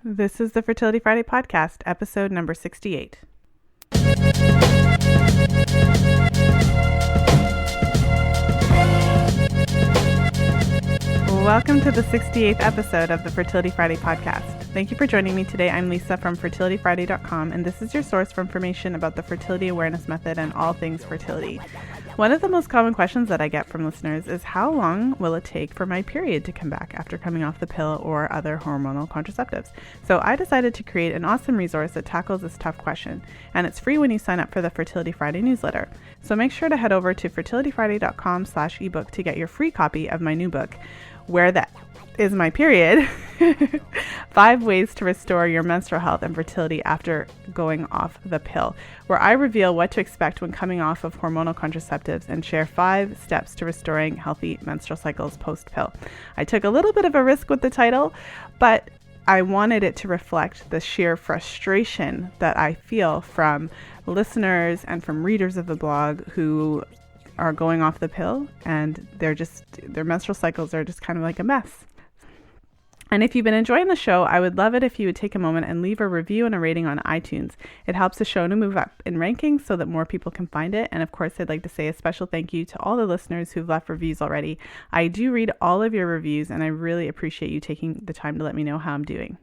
This is the Fertility Friday podcast, episode number 68. Welcome to the 68th episode of the Fertility Friday podcast. Thank you for joining me today. I'm Lisa from fertilityfriday.com, and this is your source for information about the fertility awareness method and all things fertility. One of the most common questions that I get from listeners is how long will it take for my period to come back after coming off the pill or other hormonal contraceptives? So I decided to create an awesome resource that tackles this tough question, and it's free when you sign up for the Fertility Friday newsletter. So make sure to head over to fertilityfriday.com/ebook to get your free copy of my new book, Where That Is My Period, 5 Ways to Restore Your Menstrual Health and Fertility After Going Off the Pill, where I reveal what to expect when coming off of hormonal contraceptives and share 5 steps to restoring healthy menstrual cycles post-pill. I took a little bit of a risk with the title, but I wanted it to reflect the sheer frustration that I feel from listeners and from readers of the blog who are going off the pill and their menstrual cycles are just kind of like a mess. And if you've been enjoying the show, I would love it if you would take a moment and leave a review and a rating on iTunes. It helps the show to move up in rankings so that more people can find it. And of course, I'd like to say a special thank you to all the listeners who've left reviews already. I do read all of your reviews, and I really appreciate you taking the time to let me know how I'm doing.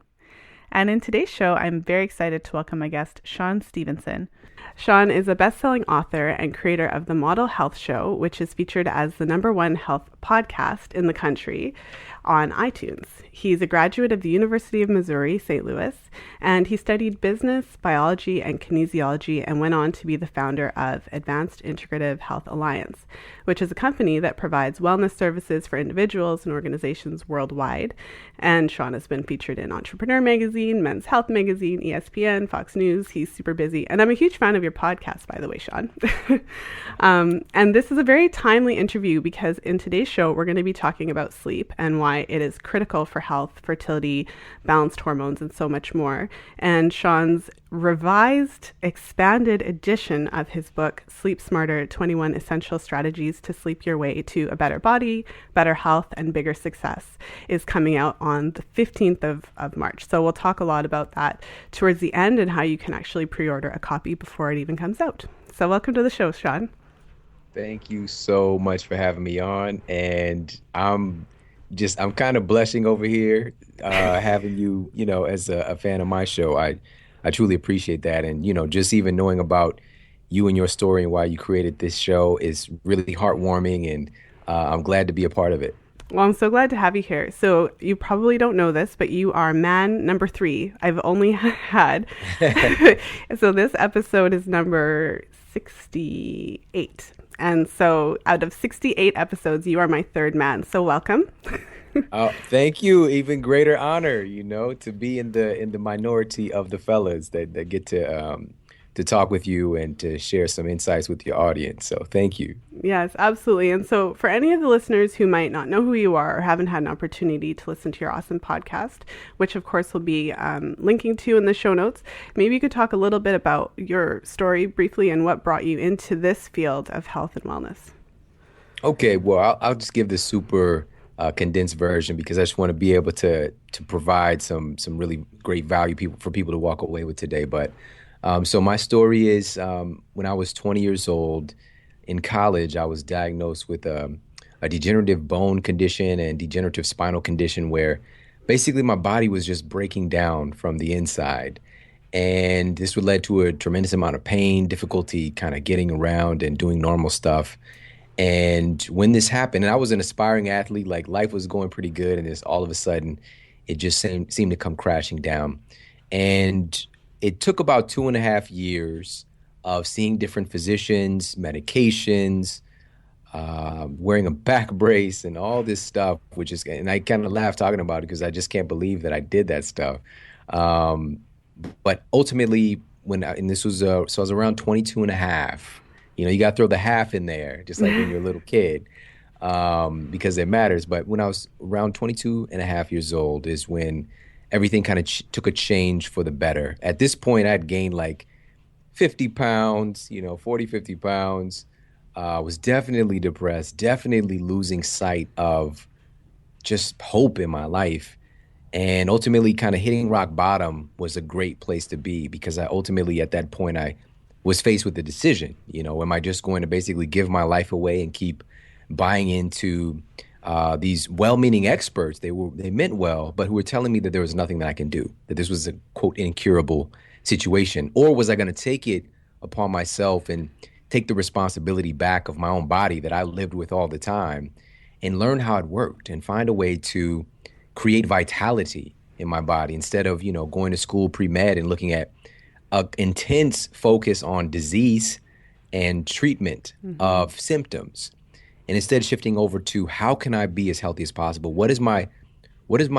And in today's show, I'm very excited to welcome my guest, Shawn Stevenson. Shawn is a best-selling author and creator of the Model Health Show, which is featured as the #1 health podcast in the country on iTunes. He's a graduate of the University of Missouri, St. Louis, and he studied business, biology, and kinesiology and went on to be the founder of Advanced Integrative Health Alliance, which is a company that provides wellness services for individuals and organizations worldwide. And Shawn has been featured in Entrepreneur Magazine, Men's Health Magazine, ESPN, Fox News. He's super busy. And I'm a huge fan of your podcast, by the way, Shawn. And this is a very timely interview because in today's show, we're going to be talking about sleep and why it is critical for health, fertility, balanced hormones, and so much more. And Shawn's revised, expanded edition of his book, Sleep Smarter, 21 Essential Strategies to Sleep Your Way to a Better Body, Better Health, and Bigger Success, is coming out on the 15th of March. So we'll talk a lot about that towards the end and how you can actually pre-order a copy before it even comes out. So welcome to the show, Shawn. Thank you so much for having me on. And I'm kind of blushing over here, having you, as a fan of my show. I truly appreciate that. And, just even knowing about you and your story and why you created this show is really heartwarming. And I'm glad to be a part of it. Well, I'm so glad to have you here. So you probably don't know this, but you are man number 3 I've only had. So this episode is number 68. And so out of 68 episodes, you are my 3rd man. So welcome. Thank you. Even greater honor, to be in the minority of the fellas that get to talk with you and to share some insights with your audience. So thank you. Yes, absolutely. And so for any of the listeners who might not know who you are or haven't had an opportunity to listen to your awesome podcast, which of course we'll be linking to in the show notes, maybe you could talk a little bit about your story briefly and what brought you into this field of health and wellness. Okay, well, I'll just give the super condensed version because I just want to be able to provide some really great value for people to walk away with today. But so my story is when I was 20 years old in college, I was diagnosed with a degenerative bone condition and degenerative spinal condition where basically my body was just breaking down from the inside. And this would lead to a tremendous amount of pain, difficulty kind of getting around and doing normal stuff. And when this happened, and I was an aspiring athlete, like life was going pretty good. And this all of a sudden, it just seemed to come crashing down. And it took about 2.5 years of seeing different physicians, medications, wearing a back brace and all this stuff, and I kind of laugh talking about it because I just can't believe that I did that stuff. But ultimately, so I was around 22 and a half. You got to throw the half in there, just like when you're a little kid, because it matters. But when I was around 22 and a half years old is when everything kind of took a change for the better. At this point, I had gained like 50 pounds, 40, 50 pounds. Was definitely depressed, definitely losing sight of just hope in my life. And ultimately, kind of hitting rock bottom was a great place to be because I ultimately, at that point, I was faced with the decision. Am I just going to basically give my life away and keep buying into these well-meaning experts? They meant well, but who were telling me that there was nothing that I can do, that this was a quote incurable situation, or was I going to take it upon myself and take the responsibility back of my own body that I lived with all the time and learn how it worked and find a way to create vitality in my body instead of, going to school pre-med and looking at a intense focus on disease and treatment of symptoms, and instead shifting over to how can I be as healthy as possible? What is my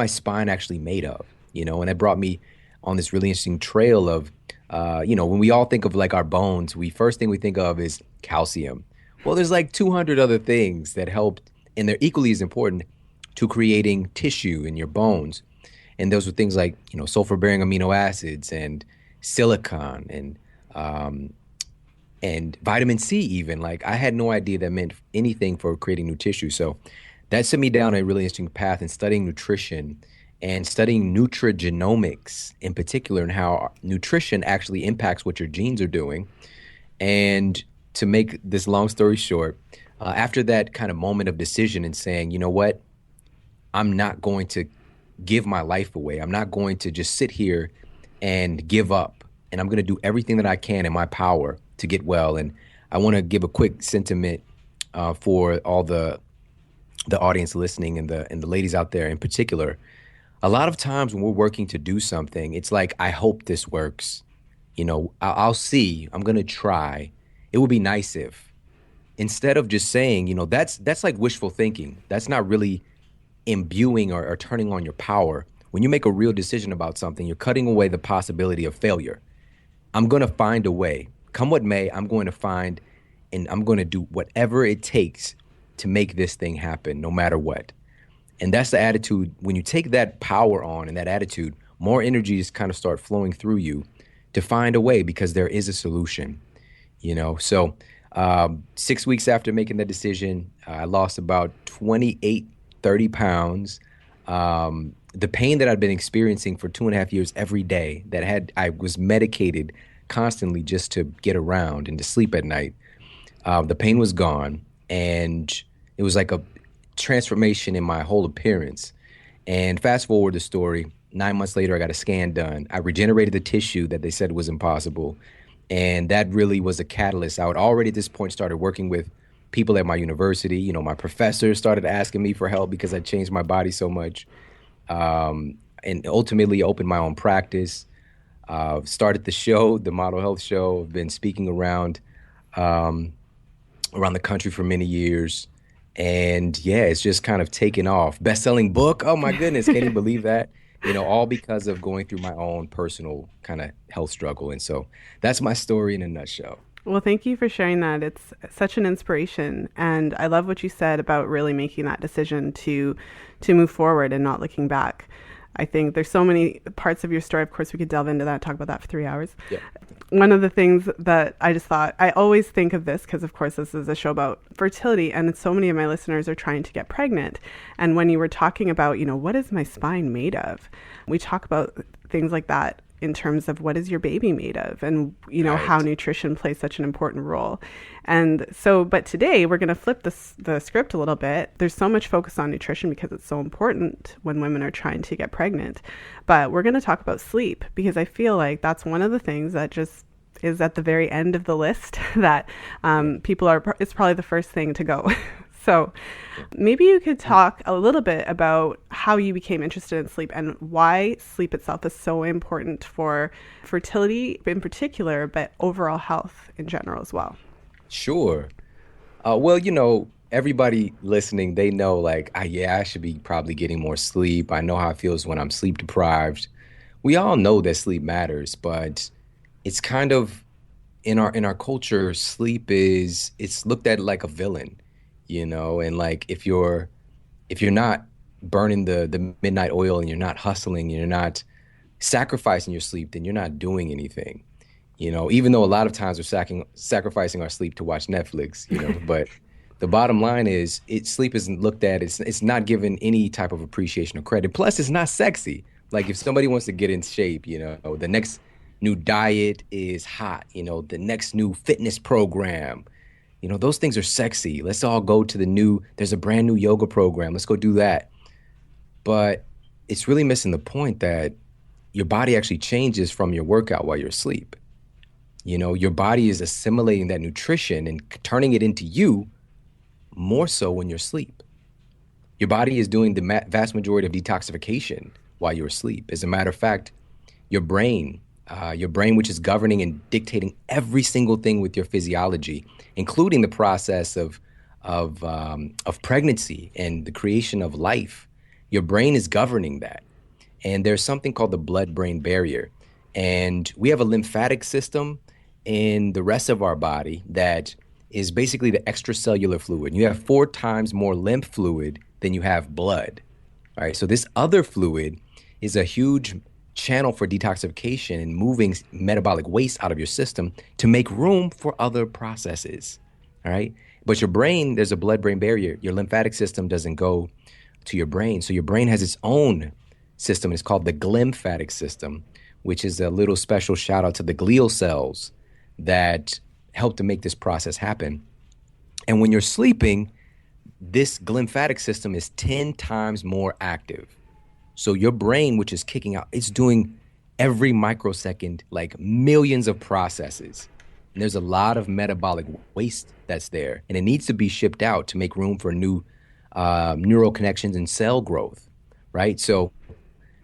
spine actually made of? And that brought me on this really interesting trail of, when we all think of like our bones, first thing we think of is calcium. Well, there's like 200 other things that help, and they're equally as important to creating tissue in your bones. And those were things like, sulfur-bearing amino acids and silicon and vitamin C even. Like I had no idea that meant anything for creating new tissue. So that set me down a really interesting path in studying nutrition and studying nutrigenomics in particular and how nutrition actually impacts what your genes are doing. And to make this long story short, after that kind of moment of decision and saying, you know what, I'm not going to give my life away. I'm not going to just sit here and give up. And I'm going to do everything that I can in my power to get well. And I want to give a quick sentiment for all the audience listening and the ladies out there in particular. A lot of times when we're working to do something, it's like, I hope this works. I'll see. I'm going to try. It would be nice if, instead of just saying, that's like wishful thinking. That's not really imbuing or turning on your power. When you make a real decision about something, you're cutting away the possibility of failure. I'm going to find a way. Come what may, I'm going to find and I'm going to do whatever it takes to make this thing happen, no matter what. And that's the attitude. When you take that power on and that attitude, more energies kind of start flowing through you to find a way because there is a solution, So 6 weeks after making that decision, I lost about 28, 30 pounds. The pain that I'd been experiencing for 2.5 years every day I was medicated constantly just to get around and to sleep at night. The pain was gone, and it was like a transformation in my whole appearance. And fast forward the story, 9 months later, I got a scan done. I regenerated the tissue that they said was impossible. And that really was a catalyst. I had already at this point started working with people at my university. My professors started asking me for help because I changed my body so much. And ultimately opened my own practice. Started the show, the Model Health Show. I've been speaking around the country for many years. And yeah, it's just kind of taken off. Best-selling book. Oh my goodness. Can you believe that? All because of going through my own personal kind of health struggle. And so that's my story in a nutshell. Well, thank you for sharing that. It's such an inspiration. And I love what you said about really making that decision to move forward and not looking back. I think there's so many parts of your story. Of course, we could delve into that, talk about that for 3 hours. Yeah. One of the things that I just thought, I always think of this because, of course, this is a show about fertility, and so many of my listeners are trying to get pregnant. And when you were talking about, what is my spine made of? We talk about things like that in terms of what is your baby made of, and Right. how nutrition plays such an important role. And so, but today we're going to flip the script a little bit. There's so much focus on nutrition because it's so important when women are trying to get pregnant. But we're going to talk about sleep because I feel like that's one of the things that just is at the very end of the list that it's probably the first thing to go. So maybe you could talk a little bit about how you became interested in sleep and why sleep itself is so important for fertility in particular, but overall health in general as well. Sure. Well, everybody listening, they know like, I should be probably getting more sleep. I know how it feels when I'm sleep deprived. We all know that sleep matters, but it's kind of in our culture, it's looked at like a villain, and like if you're not burning the midnight oil and you're not hustling and you're not sacrificing your sleep, then you're not doing anything. Even though a lot of times we're sacrificing our sleep to watch Netflix, but the bottom line is sleep isn't looked at. It's not given any type of appreciation or credit. Plus, it's not sexy. Like if somebody wants to get in shape, the next new diet is hot. The next new fitness program. Those things are sexy. Let's all go to there's a brand new yoga program. Let's go do that. But it's really missing the point that your body actually changes from your workout while you're asleep. Your body is assimilating that nutrition and turning it into you more so when you're asleep. Your body is doing the vast majority of detoxification while you're asleep. As a matter of fact, your brain, which is governing and dictating every single thing with your physiology, including the process of pregnancy and the creation of life. Your brain is governing that. And there's something called the blood-brain barrier. And we have a lymphatic system in the rest of our body that is basically the extracellular fluid. You have 4 times more lymph fluid than you have blood. All right. So this other fluid is a huge channel for detoxification and moving metabolic waste out of your system to make room for other processes. All right. But your brain, there's a blood-brain barrier. Your lymphatic system doesn't go to your brain. So your brain has its own system. It's called the glymphatic system, which is a little special shout out to the glial cells that help to make this process happen. And when you're sleeping, this glymphatic system is 10 times more active. So your brain, which is kicking out, it's doing every microsecond, like millions of processes. And there's a lot of metabolic waste that's there. And it needs to be shipped out to make room for new neural connections and cell growth, right? So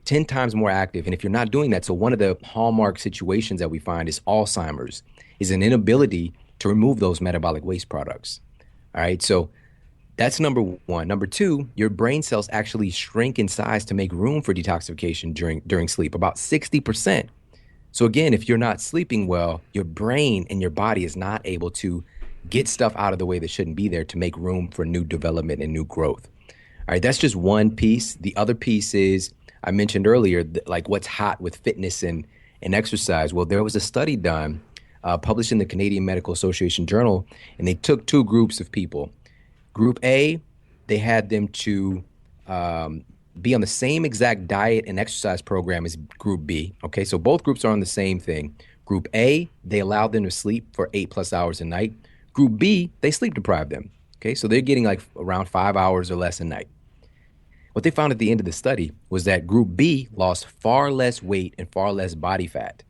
10 times more active. And if you're not doing that, so one of the hallmark situations that we find is Alzheimer's, is an inability to remove those metabolic waste products. All right. So that's number one. Number two, your brain cells actually shrink in size to make room for detoxification during sleep, about 60%. So again, if you're not sleeping well, your brain and your body is not able to get stuff out of the way that shouldn't be there to make room for new development and new growth. All right. That's just one piece. The other piece is, I mentioned earlier, like what's hot with fitness and exercise. Well, there was a study done published in the Canadian Medical Association Journal, and they took 2 groups of people. Group A, they had them to be on the same exact diet and exercise program as Group B. Okay, so both groups are on the same thing. Group A, they allowed them to sleep for 8+ hours a night. Group B, they sleep deprived them. Okay, so they're getting like around 5 hours or less a night. What they found at the end of the study was that Group B lost far less weight and far less body fat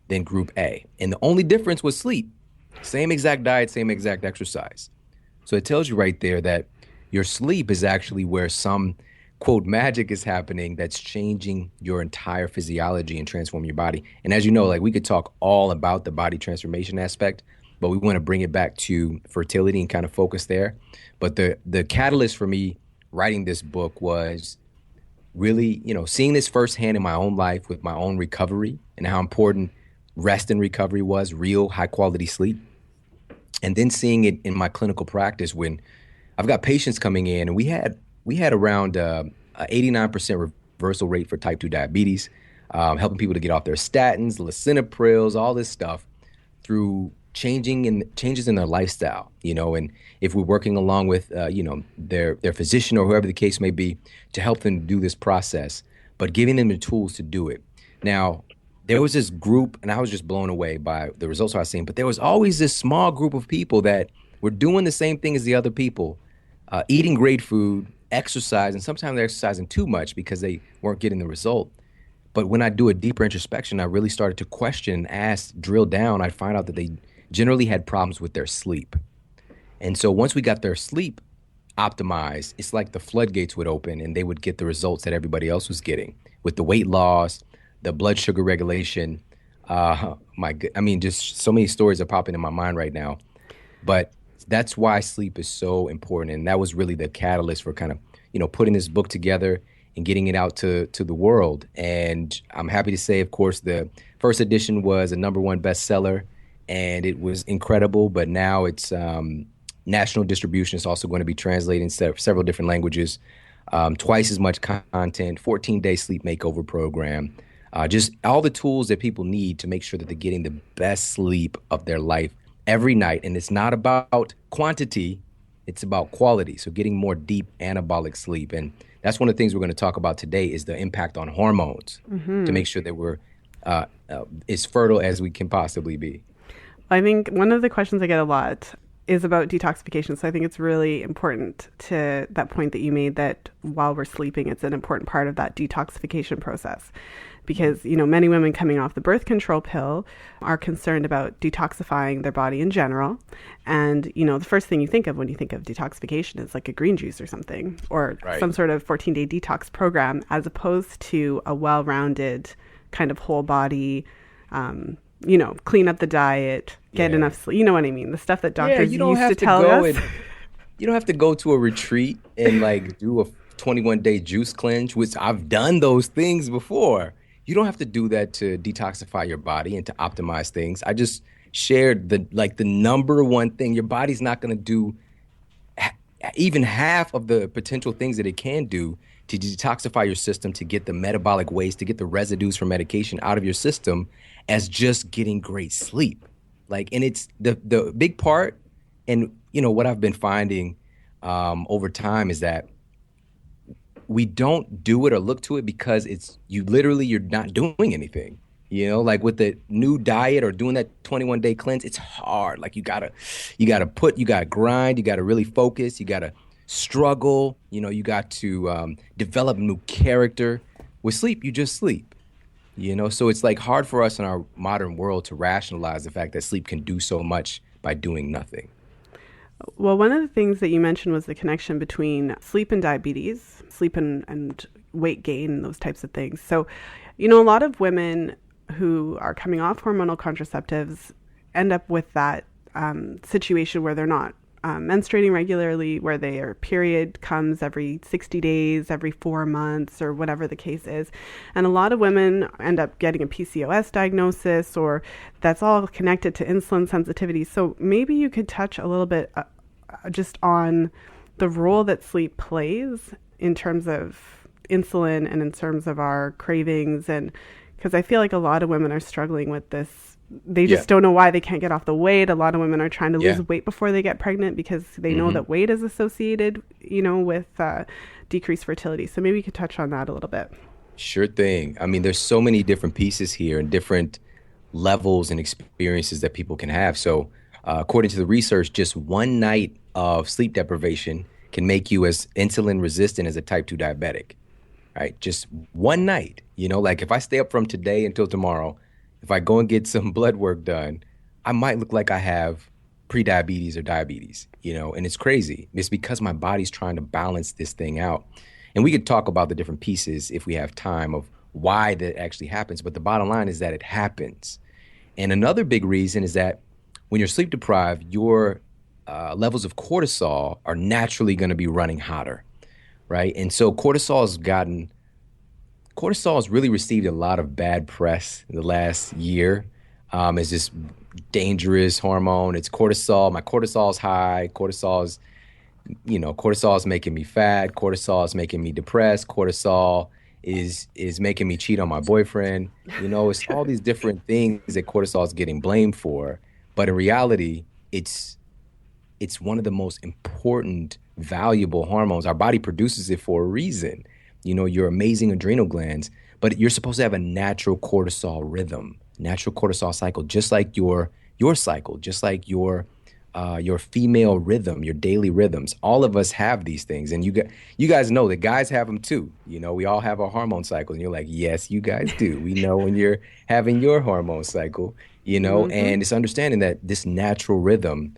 than Group A. And the only difference was sleep. Same exact diet, same exact exercise. So it tells you right there that your sleep is actually where some, quote, magic is happening that's changing your entire physiology and transforming your body. And as you know, like we could talk all about the body transformation aspect, but we want to bring it back to fertility and kind of focus there. But the catalyst for me writing this book was really, seeing this firsthand in my own life with my own recovery and how important rest and recovery was, real high quality sleep. And then seeing it in my clinical practice when I've got patients coming in, and we had around 89% reversal rate for type 2 diabetes, helping people to get off their statins, lisinoprils, all this stuff through changes in their lifestyle, and if we're working along with, their physician or whoever the case may be to help them do this process, but giving them the tools to do it. Now, there was this group, and I was just blown away by the results I was seeing, but there was always this small group of people that were doing the same thing as the other people, eating great food, exercise, and sometimes they're exercising too much because they weren't getting the result. But when I do a deeper introspection, I really started to question, ask, drill down, I find out that they generally had problems with their sleep. And so once we got their sleep optimized, it's like the floodgates would open and they would get the results that everybody else was getting with the weight loss, the blood sugar regulation. Just so many stories are popping in my mind right now. But that's why sleep is so important. And that was really the catalyst for kind of, putting this book together and getting it out to the world. And I'm happy to say, of course, the first edition was a #1 bestseller and it was incredible. But now it's national distribution. It's also going to be translated in several different languages, twice as much content, 14-day sleep makeover program. Just all the tools that people need to make sure that they're getting the best sleep of their life every night. And it's not about quantity, It's about quality. So getting more deep anabolic sleep. And that's one of the things we're going to talk about today is the impact on hormones to make sure that we're as fertile as we can possibly be. I think one of the questions I get a lot is about detoxification. So I think it's really important to that point that you made that while we're sleeping, it's an important part of that detoxification process. Because, many women coming off the birth control pill are concerned about detoxifying their body in general. And, the first thing you think of when you think of detoxification is like a green juice or something, or Right. some sort of 14-day detox program, as opposed to a well-rounded kind of whole body, clean up the diet, get Yeah. enough sleep. You know what I mean? The stuff that Yeah, doctors you don't used to have to tell go us. and you don't have to go to a retreat and like do a 21-day juice cleanse, which I've done those things before. You don't have to do that to detoxify your body and to optimize things. I just shared the number one thing. Your body's not going to do even half of the potential things that it can do to detoxify your system, to get the metabolic waste, to get the residues from medication out of your system as just getting great sleep. And it's the big part. And, what I've been finding over time is that we don't do it or look to it because you're not doing anything. Like with the new diet or doing that 21-day cleanse, it's hard. Like you gotta grind, you gotta really focus, you gotta struggle, you got to develop new character. With sleep, you just sleep. So it's like hard for us in our modern world to rationalize the fact that sleep can do so much by doing nothing. Well, one of the things that you mentioned was the connection between sleep and diabetes, sleep and weight gain, and those types of things. So, a lot of women who are coming off hormonal contraceptives end up with that situation where they're not menstruating regularly, where their period comes every 60 days, every 4 months, or whatever the case is. And a lot of women end up getting a PCOS diagnosis, or that's all connected to insulin sensitivity. So maybe you could touch a little bit just on the role that sleep plays in terms of insulin and in terms of our cravings. And because I feel like a lot of women are struggling with this. They just don't know why they can't get off the weight. A lot of women are trying to lose weight before they get pregnant because they know that weight is associated, with decreased fertility. So maybe you could touch on that a little bit. Sure thing. I mean, there's so many different pieces here and different levels and experiences that people can have. So, according to the research, just one night of sleep deprivation can make you as insulin resistant as a type 2 diabetic, right? Just one night, like if I stay up from today until tomorrow, if I go and get some blood work done, I might look like I have pre-diabetes or diabetes, and it's crazy. It's because my body's trying to balance this thing out. And we could talk about the different pieces if we have time of why that actually happens. But the bottom line is that it happens. And another big reason is that when you're sleep deprived, your levels of cortisol are naturally going to be running hotter, right? And so cortisol has really received a lot of bad press in the last year as this dangerous hormone. It's cortisol. My cortisol's high. Cortisol is making me fat. Cortisol is making me depressed. Cortisol is making me cheat on my boyfriend. It's all these different things that cortisol is getting blamed for. But in reality, it's one of the most important, valuable hormones. Our body produces it for a reason. Your amazing adrenal glands, but you're supposed to have a natural cortisol rhythm, natural cortisol cycle, just like your cycle, just like your female rhythm, your daily rhythms. All of us have these things, and you guys know that guys have them too. We all have our hormone cycle, and you're like, yes, you guys do. We know when you're having your hormone cycle, and it's understanding that this natural rhythm.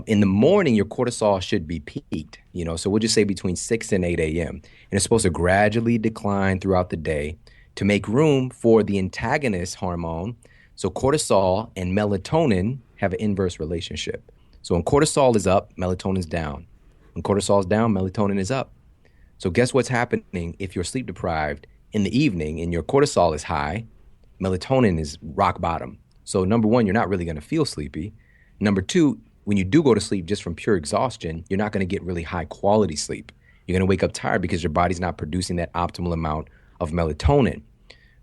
In the morning, your cortisol should be peaked, so we'll just say between 6 and 8 a.m. And it's supposed to gradually decline throughout the day to make room for the antagonist hormone. So cortisol and melatonin have an inverse relationship. So when cortisol is up, melatonin's down. When cortisol is down, melatonin is up. So guess what's happening if you're sleep deprived in the evening and your cortisol is high, melatonin is rock bottom. So number one, you're not really going to feel sleepy. Number two, when you do go to sleep just from pure exhaustion, you're not going to get really high quality sleep. You're going to wake up tired because your body's not producing that optimal amount of melatonin,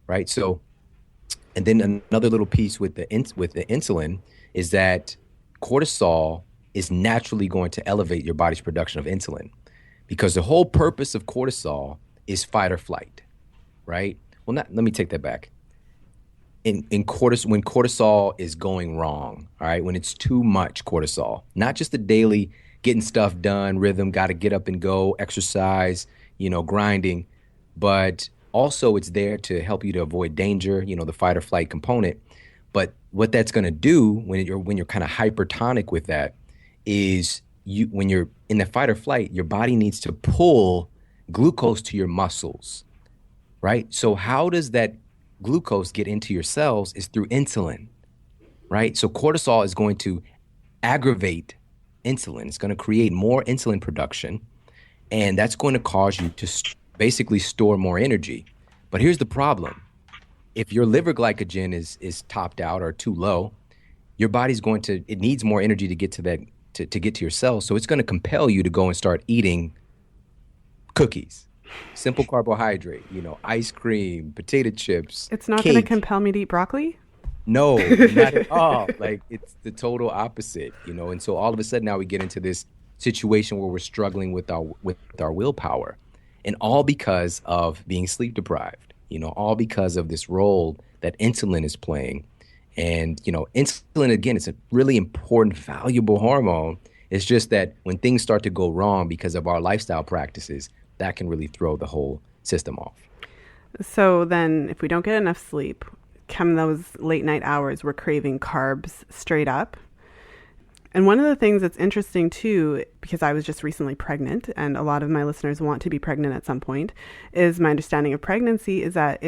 right? So, and then another little piece with the insulin is that cortisol is naturally going to elevate your body's production of insulin because the whole purpose of cortisol is fight or flight, right? Well, not, let me take that back. When cortisol is going wrong, all right, when it's too much cortisol, not just the daily getting stuff done, rhythm, got to get up and go, exercise, grinding, but also it's there to help you to avoid danger, the fight or flight component. But what that's going to do when you're kind of hypertonic with that is when you're in the fight or flight, your body needs to pull glucose to your muscles, right? So how does that glucose get into your cells is through insulin, right? So cortisol is going to aggravate insulin. It's going to create more insulin production, and that's going to cause you to basically store more energy. But here's the problem. If your liver glycogen is topped out or too low, your body's it needs more energy to get to that, to get to your cells. So it's going to compel you to go and start eating cookies, simple carbohydrate, ice cream, potato chips, It's not going to cake. compel me to eat broccoli? No, not at all. Like it's the total opposite, And so all of a sudden now we get into this situation where we're struggling with our willpower, and all because of being sleep deprived. All because of this role that insulin is playing. And insulin, again, it's a really important, valuable hormone. It's just that when things start to go wrong because of our lifestyle practices, that can really throw the whole system off. So then if we don't get enough sleep, come those late night hours, we're craving carbs straight up. And one of the things that's interesting too, because I was just recently pregnant and a lot of my listeners want to be pregnant at some point, is my understanding of pregnancy is that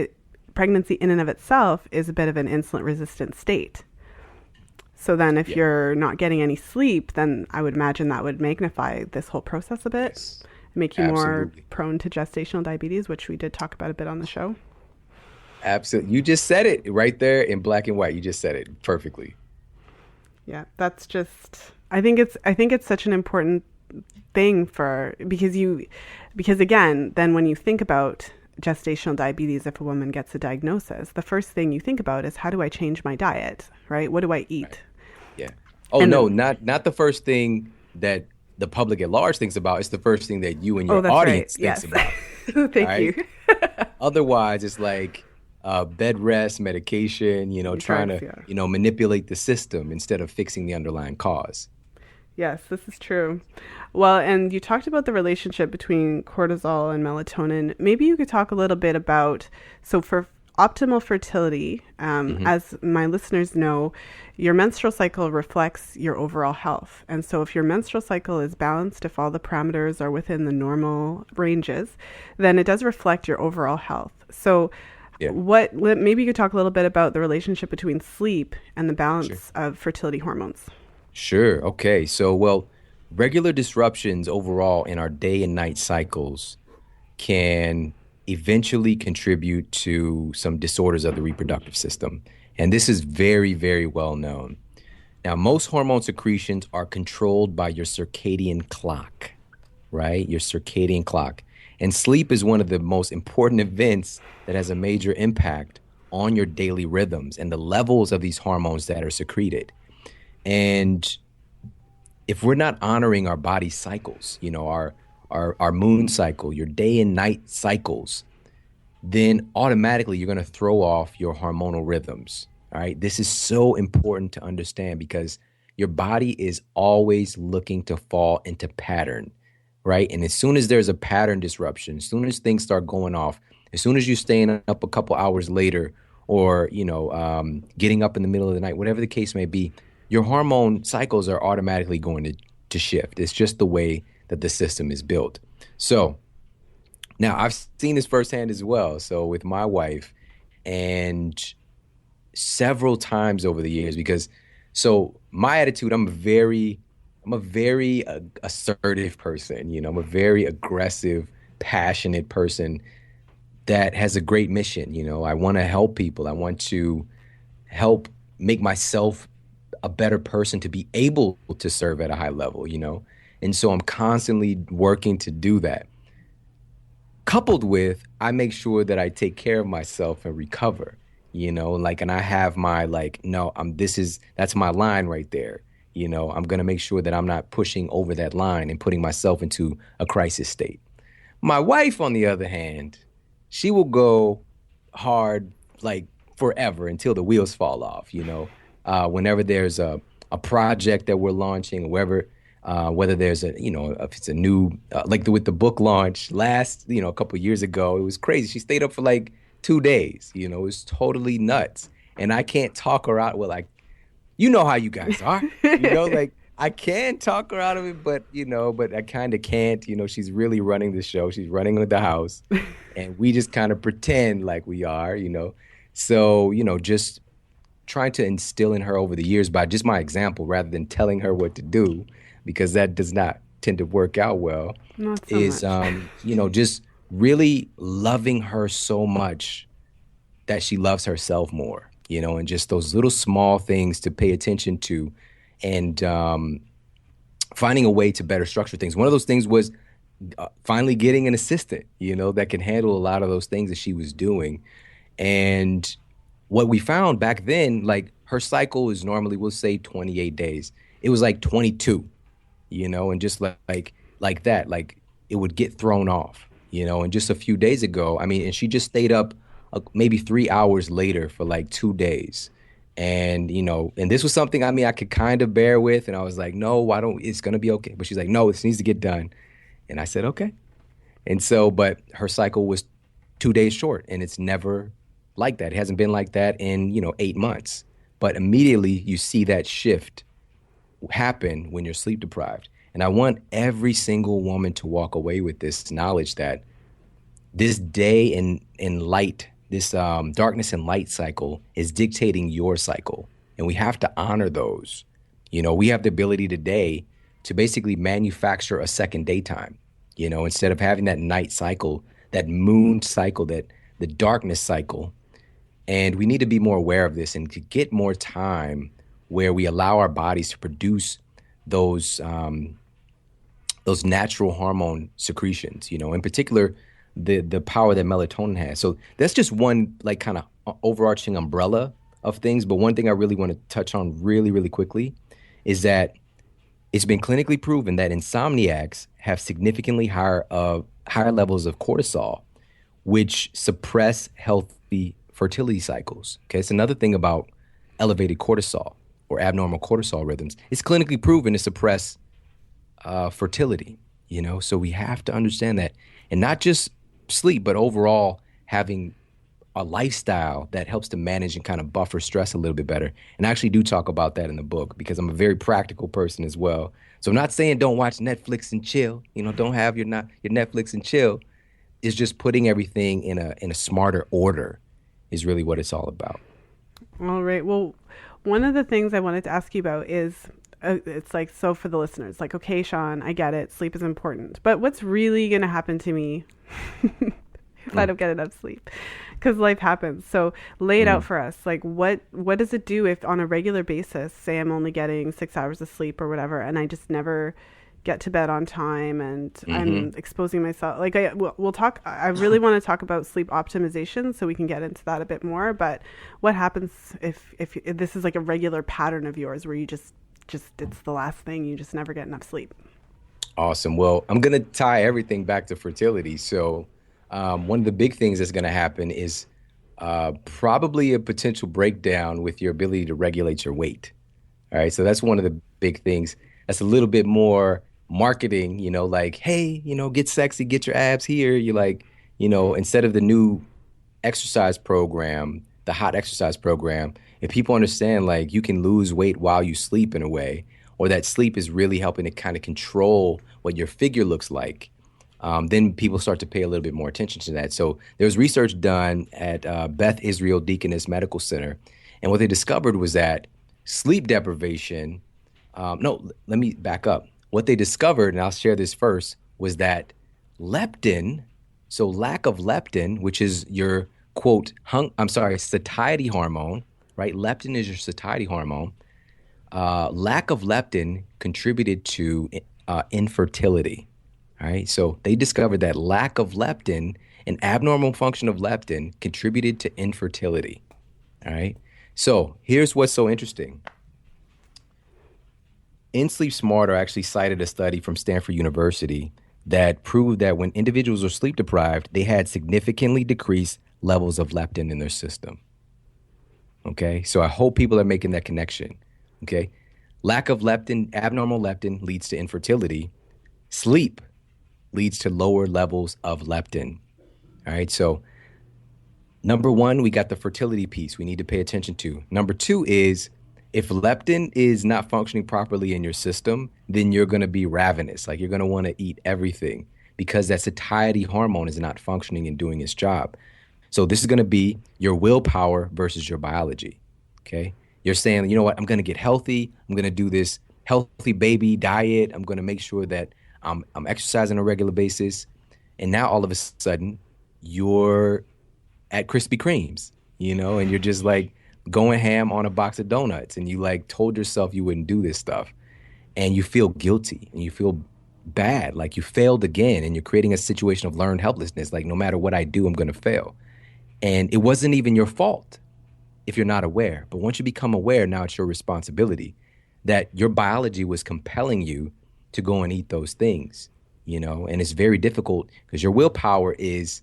pregnancy in and of itself is a bit of an insulin resistant state. So then if you're not getting any sleep, then I would imagine that would magnify this whole process a bit, Yes, make you more absolutely. prone to gestational diabetes, which we did talk about a bit on the show. Absolutely. You just said it right there in black and white. You just said it perfectly. Yeah, that's just, I think it's such an important thing because again, then when you think about gestational diabetes, if a woman gets a diagnosis, the first thing you think about is how do I change my diet, right? What do I eat? Right. Yeah. Oh, And no, then, not the first thing that the public at large thinks about. It's the first thing that you and oh, your that's right. audience thinks Yes. about. Thank Right? you. Otherwise, it's like bed rest, medication, trying Drugs, to, yeah. manipulate the system instead of fixing the underlying cause. Yes, this is true. Well, and you talked about the relationship between cortisol and melatonin. Maybe you could talk a little bit about, so for optimal fertility, Hmm. as my listeners know, your menstrual cycle reflects your overall health. And so if your menstrual cycle is balanced, if all the parameters are within the normal ranges, then it does reflect your overall health. So Yeah, maybe you could talk a little bit about the relationship between sleep and the sure. balance of fertility hormones. Sure. Okay. So, well, regular disruptions overall in our day and night cycles can eventually contribute to some disorders of the reproductive system. And this is very, very well known. Now, most hormone secretions are controlled by your circadian clock, right? Your circadian clock. And sleep is one of the most important events that has a major impact on your daily rhythms and the levels of these hormones that are secreted. And if we're not honoring our body cycles, our moon cycle, your day and night cycles, then automatically you're going to throw off your hormonal rhythms. All right. This is so important to understand because your body is always looking to fall into pattern, right? And as soon as there's a pattern disruption, as soon as things start going off, as soon as you're staying up a couple hours later or, getting up in the middle of the night, whatever the case may be, your hormone cycles are automatically going to shift. It's just the way that the system is built. So, now, I've seen this firsthand as well. So with my wife, and several times over the years, because so my attitude, I'm a very assertive person. I'm a very aggressive, passionate person that has a great mission. I want to help people. I want to help make myself a better person to be able to serve at a high level. And so I'm constantly working to do that. Coupled with, I make sure that I take care of myself and recover, and I have my like, no, that's my line right there. I'm going to make sure that I'm not pushing over that line and putting myself into a crisis state. My wife, on the other hand, she will go hard like forever until the wheels fall off. Whenever there's a project that we're launching, whether there's if it's a new, with the book launch a couple of years ago, it was crazy. She stayed up for like 2 days. It was totally nuts. And I can't talk her out. Well, how you guys are, like I can talk her out of it, but I kind of can't. She's really running the show. She's running with the house, and we just kind of pretend like we are. So, just trying to instill in her over the years by just my example rather than telling her what to do, because that does not tend to work out well, not so is, much. just really loving her so much that she loves herself more, and just those little small things to pay attention to, and finding a way to better structure things. One of those things was finally getting an assistant, that can handle a lot of those things that she was doing. And what we found back then, like her cycle is normally, we'll say 28 days. It was like 22, and just like that, like it would get thrown off, and just a few days ago, and she just stayed up maybe 3 hours later for like 2 days. And, and this was something, I could kind of bear with. And I was like, no, why don't, it's going to be okay. But she's like, no, this needs to get done. And I said, okay. And so, but her cycle was 2 days short, and it's never like that. It hasn't been like that in, 8 months. But immediately you see that shift happen when you're sleep deprived. And I want every single woman to walk away with this knowledge that this day in light, this darkness and light cycle is dictating your cycle. And we have to honor those. We have the ability today to basically manufacture a second daytime, instead of having that night cycle, that moon cycle, that the darkness cycle. And we need to be more aware of this and to get more time where we allow our bodies to produce those natural hormone secretions, in particular, the power that melatonin has. So that's just one like kind of overarching umbrella of things. But one thing I really want to touch on really, really quickly is that it's been clinically proven that insomniacs have significantly higher levels of cortisol, which suppress healthy fertility cycles. Okay, it's another thing about elevated cortisol or abnormal cortisol rhythms. It's clinically proven to suppress fertility. So we have to understand that, and not just sleep, but overall having a lifestyle that helps to manage and kind of buffer stress a little bit better. And I actually do talk about that in the book because I'm a very practical person as well. So I'm not saying don't watch Netflix and chill, don't have your Netflix and chill. It's just putting everything in a smarter order is really what it's all about. All right. Well, one of the things I wanted to ask you about is it's like, so for the listeners, like, okay, Sean, I get it. Sleep is important. But what's really going to happen to me if I don't get enough sleep? Because life happens. So lay it out for us. Like, what does it do if on a regular basis, say I'm only getting 6 hours of sleep or whatever, and I just never get to bed on time and I'm exposing myself. Like, we'll talk. I really want to talk about sleep optimization so we can get into that a bit more. But what happens if this is like a regular pattern of yours where you just it's the last thing, you just never get enough sleep? Awesome. Well, I'm going to tie everything back to fertility. So one of the big things that's going to happen is probably a potential breakdown with your ability to regulate your weight. All right. So that's one of the big things. That's a little bit more marketing, like, hey, get sexy, get your abs here. You're like, instead of the new exercise program, the hot exercise program, if people understand like you can lose weight while you sleep in a way, or that sleep is really helping to kind of control what your figure looks like, then people start to pay a little bit more attention to that. So there's research done at Beth Israel Deaconess Medical Center. And what they discovered was that sleep deprivation, let me back up. What they discovered, and I'll share this first, was that leptin, so lack of leptin, which is your quote, satiety hormone, right? Leptin is your satiety hormone. Lack of leptin contributed to infertility. All right. So they discovered that lack of leptin, an abnormal function of leptin, contributed to infertility. 'All right. So here's what's so interesting. In Sleep Smarter, I actually cited a study from Stanford University that proved that when individuals are sleep deprived, they had significantly decreased levels of leptin in their system. Okay. So I hope people are making that connection. Okay. Lack of leptin, abnormal leptin leads to infertility. Sleep leads to lower levels of leptin. All right. So, number one, we got the fertility piece we need to pay attention to. Number two is if leptin is not functioning properly in your system, then you're going to be ravenous. Like you're going to want to eat everything because that satiety hormone is not functioning and doing its job. So this is going to be your willpower versus your biology. Okay. You're saying, you know what? I'm going to get healthy. I'm going to do this healthy baby diet. I'm going to make sure that I'm exercising on a regular basis. And now all of a sudden you're at Krispy Kremes, and you're just like going ham on a box of donuts and you like told yourself you wouldn't do this stuff and you feel guilty and you feel bad, like you failed again and you're creating a situation of learned helplessness. Like no matter what I do, I'm going to fail. And it wasn't even your fault if you're not aware. But once you become aware, now it's your responsibility that your biology was compelling you to go and eat those things, and it's very difficult because your willpower is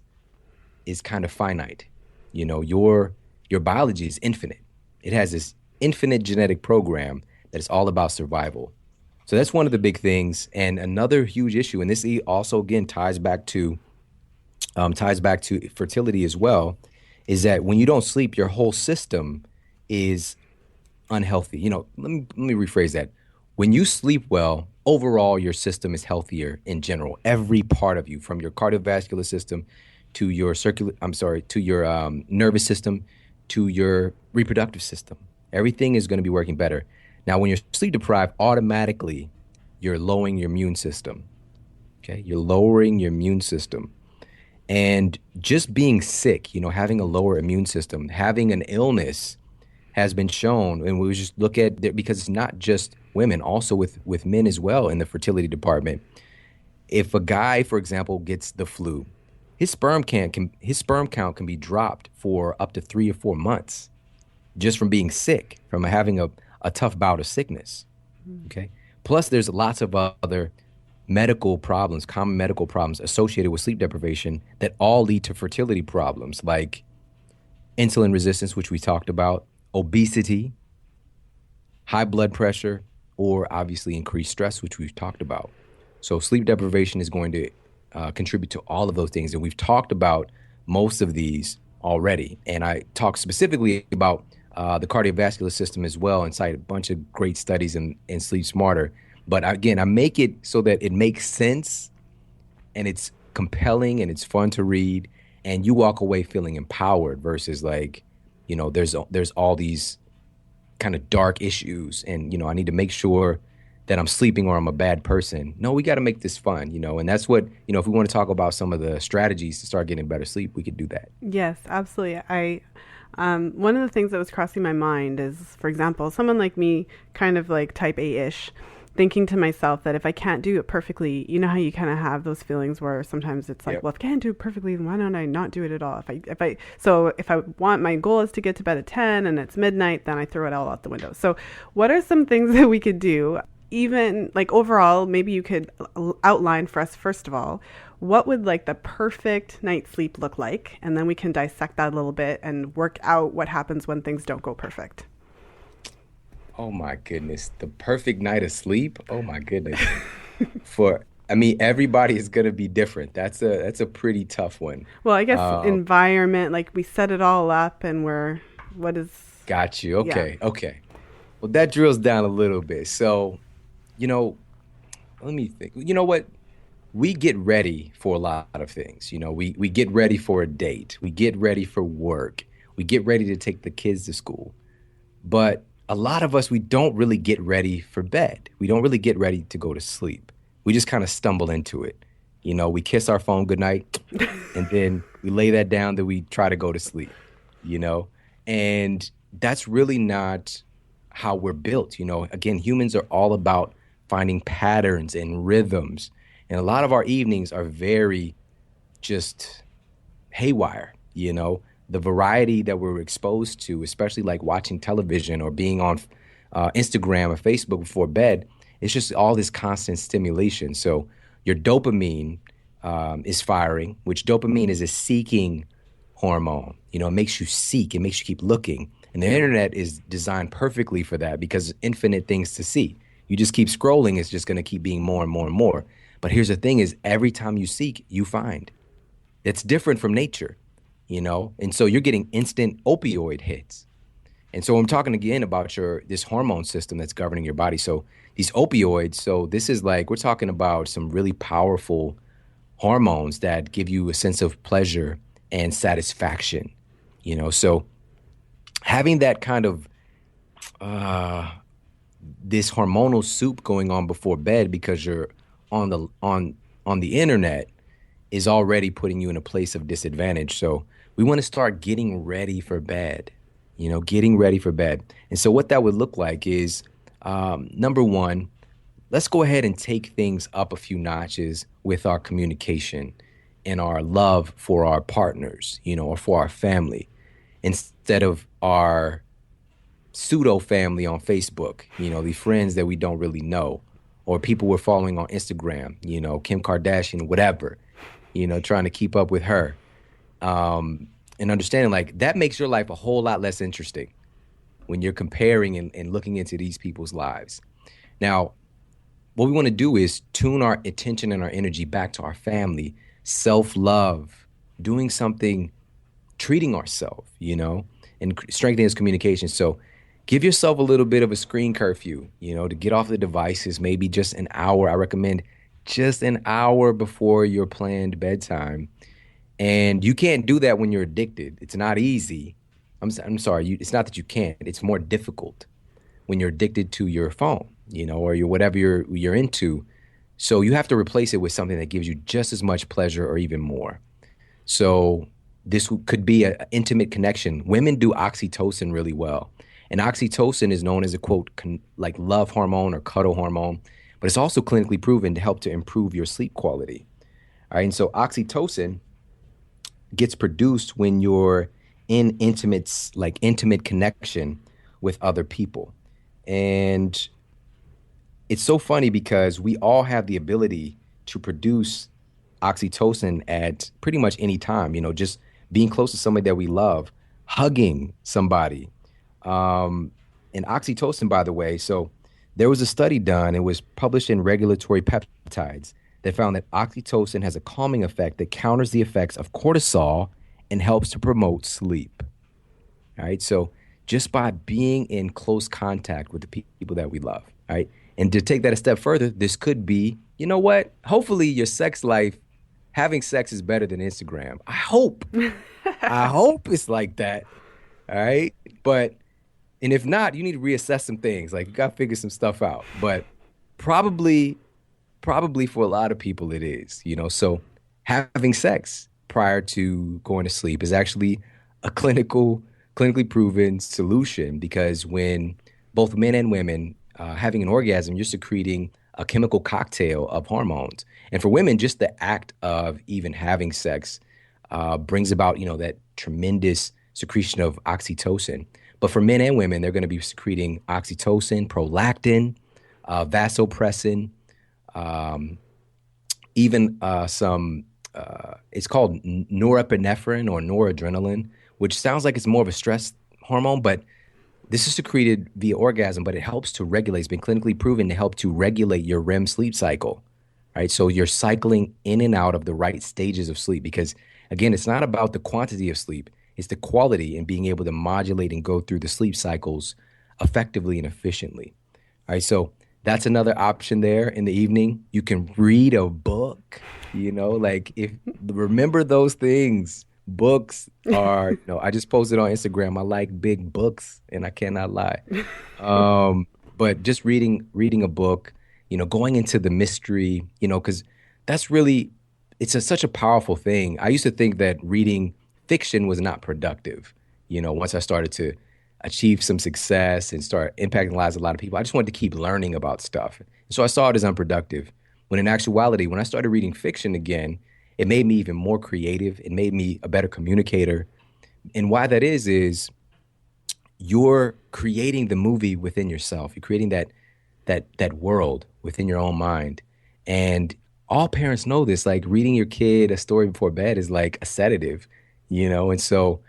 kind of finite. Your biology is infinite. It has this infinite genetic program that is all about survival. So that's one of the big things. And another huge issue, and this also again ties back to fertility as well, is that when you don't sleep, your whole system is unhealthy. Let me rephrase that. When you sleep well, overall, your system is healthier in general. Every part of you, from your cardiovascular system to your nervous system to your reproductive system, everything is going to be working better. Now, when you're sleep deprived, automatically you're lowering your immune system. Okay, you're lowering your immune system. And just being sick, having a lower immune system, having an illness has been shown. And we just look at because it's not just women, also with men as well in the fertility department. If a guy, for example, gets the flu, his sperm count can be dropped for up to 3 or 4 months just from being sick, from having a tough bout of sickness. Okay. Plus, there's lots of other common medical problems associated with sleep deprivation that all lead to fertility problems like insulin resistance, which we talked about, obesity, high blood pressure, or obviously increased stress, which we've talked about. So sleep deprivation is going to contribute to all of those things. And we've talked about most of these already. And I talked specifically about the cardiovascular system as well and cite a bunch of great studies in Sleep Smarter. But again, I make it so that it makes sense and it's compelling and it's fun to read and you walk away feeling empowered versus like, there's all these kind of dark issues and, I need to make sure that I'm sleeping or I'm a bad person. No, we got to make this fun, and that's what, if we want to talk about some of the strategies to start getting better sleep, we could do that. Yes, absolutely. One of the things that was crossing my mind is, for example, someone like me, kind of like type A-ish, thinking to myself that if I can't do it perfectly, you know how you kind of have those feelings where sometimes it's like, yep. Well, if I can't do it perfectly, then why don't I not do it at all? If I want, my goal is to get to bed at 10 and it's midnight, then I throw it all out the window. So what are some things that we could do? Even like overall, maybe you could outline for us, first of all, what would like the perfect night's sleep look like? And then we can dissect that a little bit and work out what happens when things don't go perfect. Oh my goodness. The perfect night of sleep? Oh my goodness. Everybody is going to be different. That's a pretty tough one. Well, I guess environment, like we set it all up and Got you. Okay. Yeah. Okay. Well, that drills down a little bit. So, let me think. You know what? We get ready for a lot of things. We get ready for a date. We get ready for work. We get ready to take the kids to school. But a lot of us, we don't really get ready for bed. We don't really get ready to go to sleep. We just kind of stumble into it. We kiss our phone goodnight and then we lay that down, then we try to go to sleep, and that's really not how we're built. Again, humans are all about finding patterns and rhythms. And a lot of our evenings are very just haywire, the variety that we're exposed to, especially like watching television or being on Instagram or Facebook before bed, It's just all this constant stimulation. So your dopamine is firing, which dopamine is a seeking hormone. It makes you seek, it makes you keep looking. And the internet is designed perfectly for that because infinite things to see. You just keep scrolling, it's just going to keep being more and more and more. But here's the thing is every time you seek, you find. It's different from nature. And so you're getting instant opioid hits. And so I'm talking again about this hormone system that's governing your body. So these opioids, so this is like we're talking about some really powerful hormones that give you a sense of pleasure and satisfaction. So having that kind of uh this hormonal soup going on before bed because you're on the internet is already putting you in a place of disadvantage. So we want to start getting ready for bed, getting ready for bed. And so what that would look like is number one, let's go ahead and take things up a few notches with our communication and our love for our partners, or for our family instead of our pseudo family on Facebook, the friends that we don't really know, or people we're following on Instagram, Kim Kardashian, whatever, trying to keep up with her. And understanding like that makes your life a whole lot less interesting when you're comparing and looking into these people's lives. Now, what we want to do is tune our attention and our energy back to our family, self-love, doing something, treating ourselves, and strengthening this communication. So give yourself a little bit of a screen curfew, to get off the devices, maybe just an hour. I recommend just an hour before your planned bedtime. And you can't do that when you're addicted. It's not easy. I'm sorry. It's not that you can't. It's more difficult when you're addicted to your phone, or your whatever you're into. So you have to replace it with something that gives you just as much pleasure or even more. So this could be an intimate connection. Women do oxytocin really well. And oxytocin is known as a quote, like love hormone or cuddle hormone, but it's also clinically proven to help to improve your sleep quality. All right. And so oxytocin gets produced when you're in intimate connection with other people. And it's so funny because we all have the ability to produce oxytocin at pretty much any time, just being close to somebody that we love, hugging somebody. And oxytocin, by the way, so there was a study done, it was published in Regulatory Peptides that found that oxytocin has a calming effect that counters the effects of cortisol and helps to promote sleep. All right. So just by being in close contact with the people that we love. All right. And to take that a step further, this could be, you know what? Hopefully your sex life, having sex is better than Instagram. I hope. I hope it's like that. All right. And if not, you need to reassess some things. Like you got to figure some stuff out. But probably, probably for a lot of people it is. So having sex prior to going to sleep is actually a clinically proven solution because when both men and women having an orgasm, you're secreting a chemical cocktail of hormones. And for women, just the act of even having sex brings about, that tremendous secretion of oxytocin. But for men and women, they're going to be secreting oxytocin, prolactin, vasopressin, even some, it's called norepinephrine or noradrenaline, which sounds like it's more of a stress hormone, but this is secreted via orgasm, but it helps to regulate. It's been clinically proven to help to regulate your REM sleep cycle, right? So you're cycling in and out of the right stages of sleep because, again, it's not about the quantity of sleep. It's the quality and being able to modulate and go through the sleep cycles effectively and efficiently. All right, so that's another option there in the evening. You can read a book, like if remember those things. Books are, I just posted on Instagram. I like big books and I cannot lie. But just reading a book, going into the mystery, because that's really, such a powerful thing. I used to think that reading fiction was not productive. Once I started to achieve some success and start impacting the lives of a lot of people, I just wanted to keep learning about stuff. So I saw it as unproductive. When in actuality, when I started reading fiction again, it made me even more creative. It made me a better communicator. And why that is you're creating the movie within yourself. You're creating that world within your own mind. And all parents know this, like reading your kid a story before bed is like a sedative, and so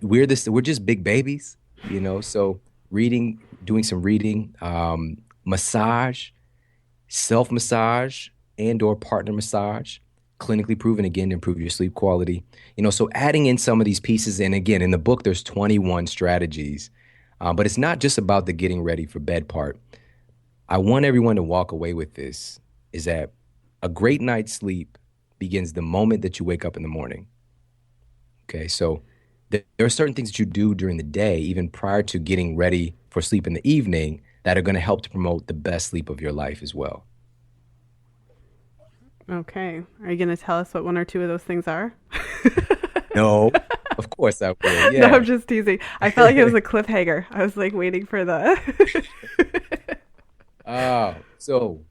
we're just big babies, so doing some reading, massage, self massage and or partner massage, clinically proven again to improve your sleep quality. So adding in some of these pieces, and again, in the book there's 21 strategies, but it's not just about the getting ready for bed part. I want everyone to walk away with this, is that a great night's sleep begins the moment that you wake up in the morning. Okay, so there are certain things that you do during the day, even prior to getting ready for sleep in the evening, that are going to help to promote the best sleep of your life as well. Okay. Are you going to tell us what one or two of those things are? No, of course I will. No, I'm Yeah. just teasing. I felt like it was a cliffhanger. I was like waiting for the. So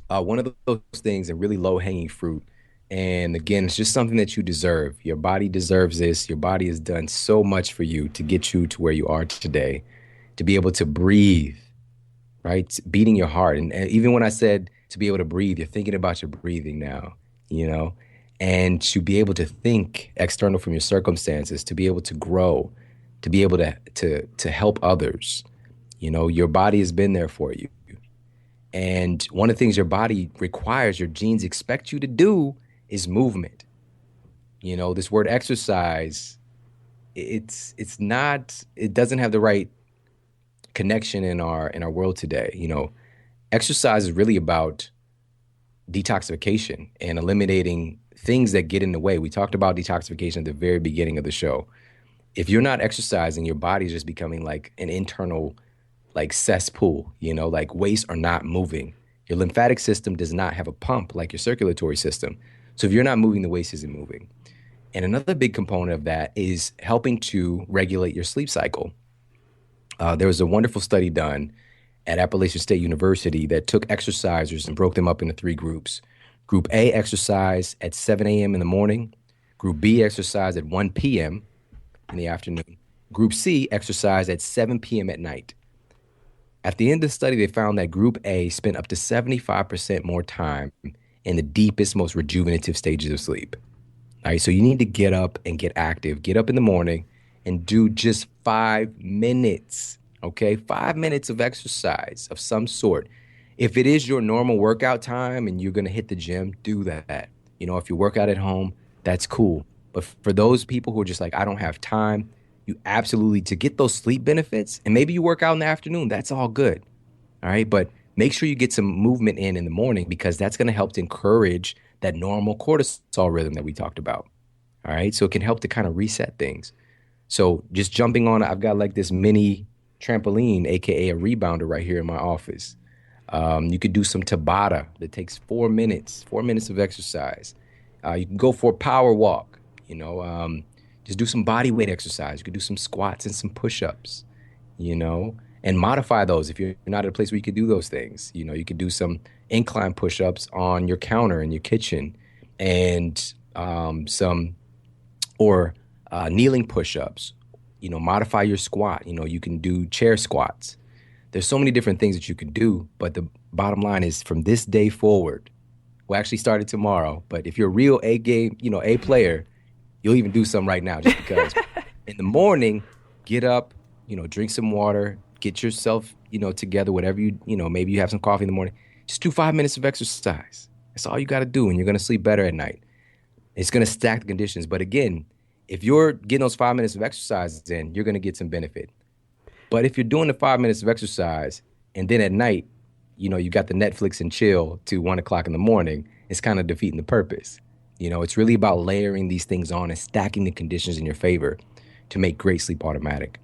one of those things, and really low hanging fruit. And again, it's just something that you deserve. Your body deserves this. Your body has done so much for you to get you to where you are today, to be able to breathe, right? Beating your heart. And even when I said to be able to breathe, you're thinking about your breathing now, you know, and to be able to think external from your circumstances, to be able to grow, to be able to help others. Your body has been there for you. And one of the things your body requires, your genes expect you to do is movement. This word exercise, it's not, it doesn't have the right connection in our world today. Exercise is really about detoxification and eliminating things that get in the way. We talked about detoxification at the very beginning of the show. If you're not exercising, your body's just becoming like an internal like cesspool, like waste are not moving. Your lymphatic system does not have a pump like your circulatory system. So if you're not moving, the waste isn't moving. And another big component of that is helping to regulate your sleep cycle. There was a wonderful study done at Appalachian State University that took exercisers and broke them up into three groups. Group A exercise at 7 a.m. in the morning. Group B exercise at 1 p.m. in the afternoon. Group C exercise at 7 p.m. at night. At the end of the study, they found that Group A spent up to 75% more time in the deepest, most rejuvenative stages of sleep. All right, so you need to get up and get active. Get up in the morning and do just 5 minutes, okay? 5 minutes of exercise of some sort. If it is your normal workout time and you're gonna hit the gym, do that. If you work out at home, that's cool. But for those people who are just like, I don't have time, you absolutely, to get those sleep benefits, and maybe you work out in the afternoon, that's all good. All right. But make sure you get some movement in the morning, because that's going to help to encourage that normal cortisol rhythm that we talked about. All right. So it can help to kind of reset things. So just jumping on, I've got like this mini trampoline, AKA a rebounder right here in my office. You could do some Tabata that takes 4 minutes, 4 minutes of exercise. You can go for a power walk, just do some body weight exercise. You could do some squats and some push-ups, and modify those if you're not at a place where you could do those things. You could do some incline push-ups on your counter in your kitchen, and some or kneeling push-ups. Modify your squat. You can do chair squats. There's so many different things that you can do, but the bottom line is, from this day forward, we'll actually start it tomorrow. But if you're a real A game, A player, you'll even do some right now, just because. In the morning, get up, drink some water, get yourself, together, whatever maybe you have some coffee in the morning. Just do 5 minutes of exercise. That's all you got to do, and you're going to sleep better at night. It's going to stack the conditions. But again, if you're getting those 5 minutes of exercise in, you're going to get some benefit. But if you're doing the 5 minutes of exercise and then at night, you got the Netflix and chill to 1 o'clock in the morning, it's kind of defeating the purpose. It's really about layering these things on and stacking the conditions in your favor to make great sleep automatic.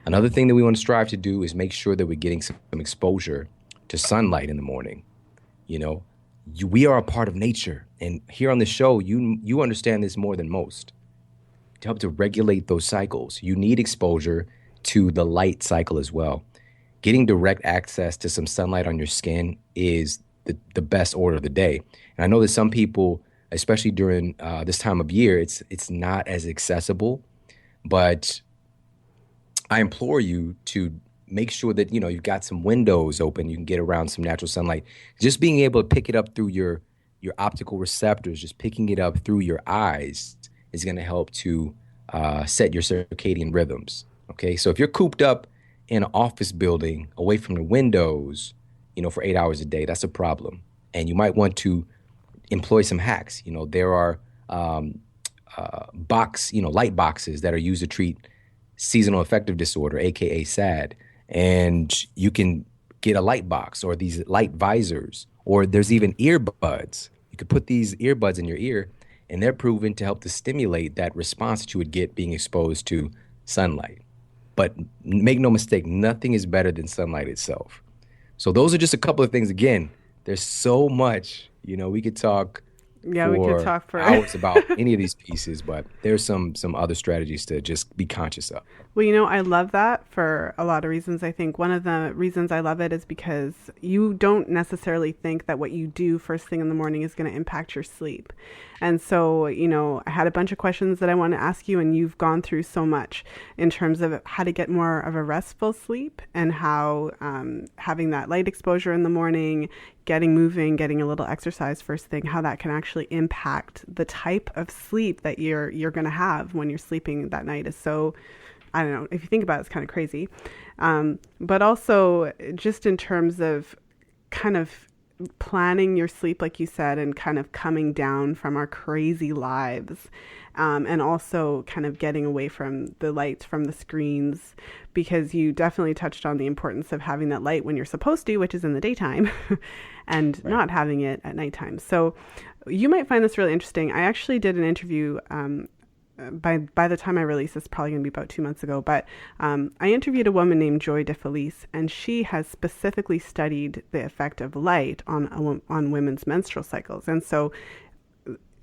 Another thing that we want to strive to do is make sure that we're getting some exposure to sunlight in the morning. We are a part of nature. And here on the show, you understand this more than most. To help to regulate those cycles, you need exposure to the light cycle as well. Getting direct access to some sunlight on your skin is the best order of the day. And I know that some people, especially during this time of year, it's not as accessible, but I implore you to make sure that, you've got some windows open. You can get around some natural sunlight. Just being able to pick it up through your optical receptors, just picking it up through your eyes is going to help to set your circadian rhythms. Okay, so if you're cooped up in an office building away from the windows, for 8 hours a day, that's a problem. And you might want to employ some hacks. There are light boxes that are used to treat seasonal affective disorder, aka SAD. And you can get a light box or these light visors, or there's even earbuds. You could put these earbuds in your ear, and they're proven to help to stimulate that response that you would get being exposed to sunlight. But make no mistake, nothing is better than sunlight itself. So those are just a couple of things. Again, there's so much, we could talk Yeah, we could talk for hours about any of these pieces, but there's some other strategies to just be conscious of. Well, I love that for a lot of reasons. I think one of the reasons I love it is because you don't necessarily think that what you do first thing in the morning is going to impact your sleep. And so, I had a bunch of questions that I want to ask you, and you've gone through so much in terms of how to get more of a restful sleep and how having that light exposure in the morning, getting moving, getting a little exercise first thing, how that can actually impact the type of sleep that you're going to have when you're sleeping that night is so, I don't know, if you think about it, it's kind of crazy. But also just in terms of kind of planning your sleep, like you said, and kind of coming down from our crazy lives, and also kind of getting away from the lights from the screens, because you definitely touched on the importance of having that light when you're supposed to, which is in the daytime, and not having it at nighttime. So you might find this really interesting. I actually did an interview, by the time I release this, probably going to be about 2 months ago, but I interviewed a woman named Joy DeFelice, and she has specifically studied the effect of light on women's menstrual cycles. And so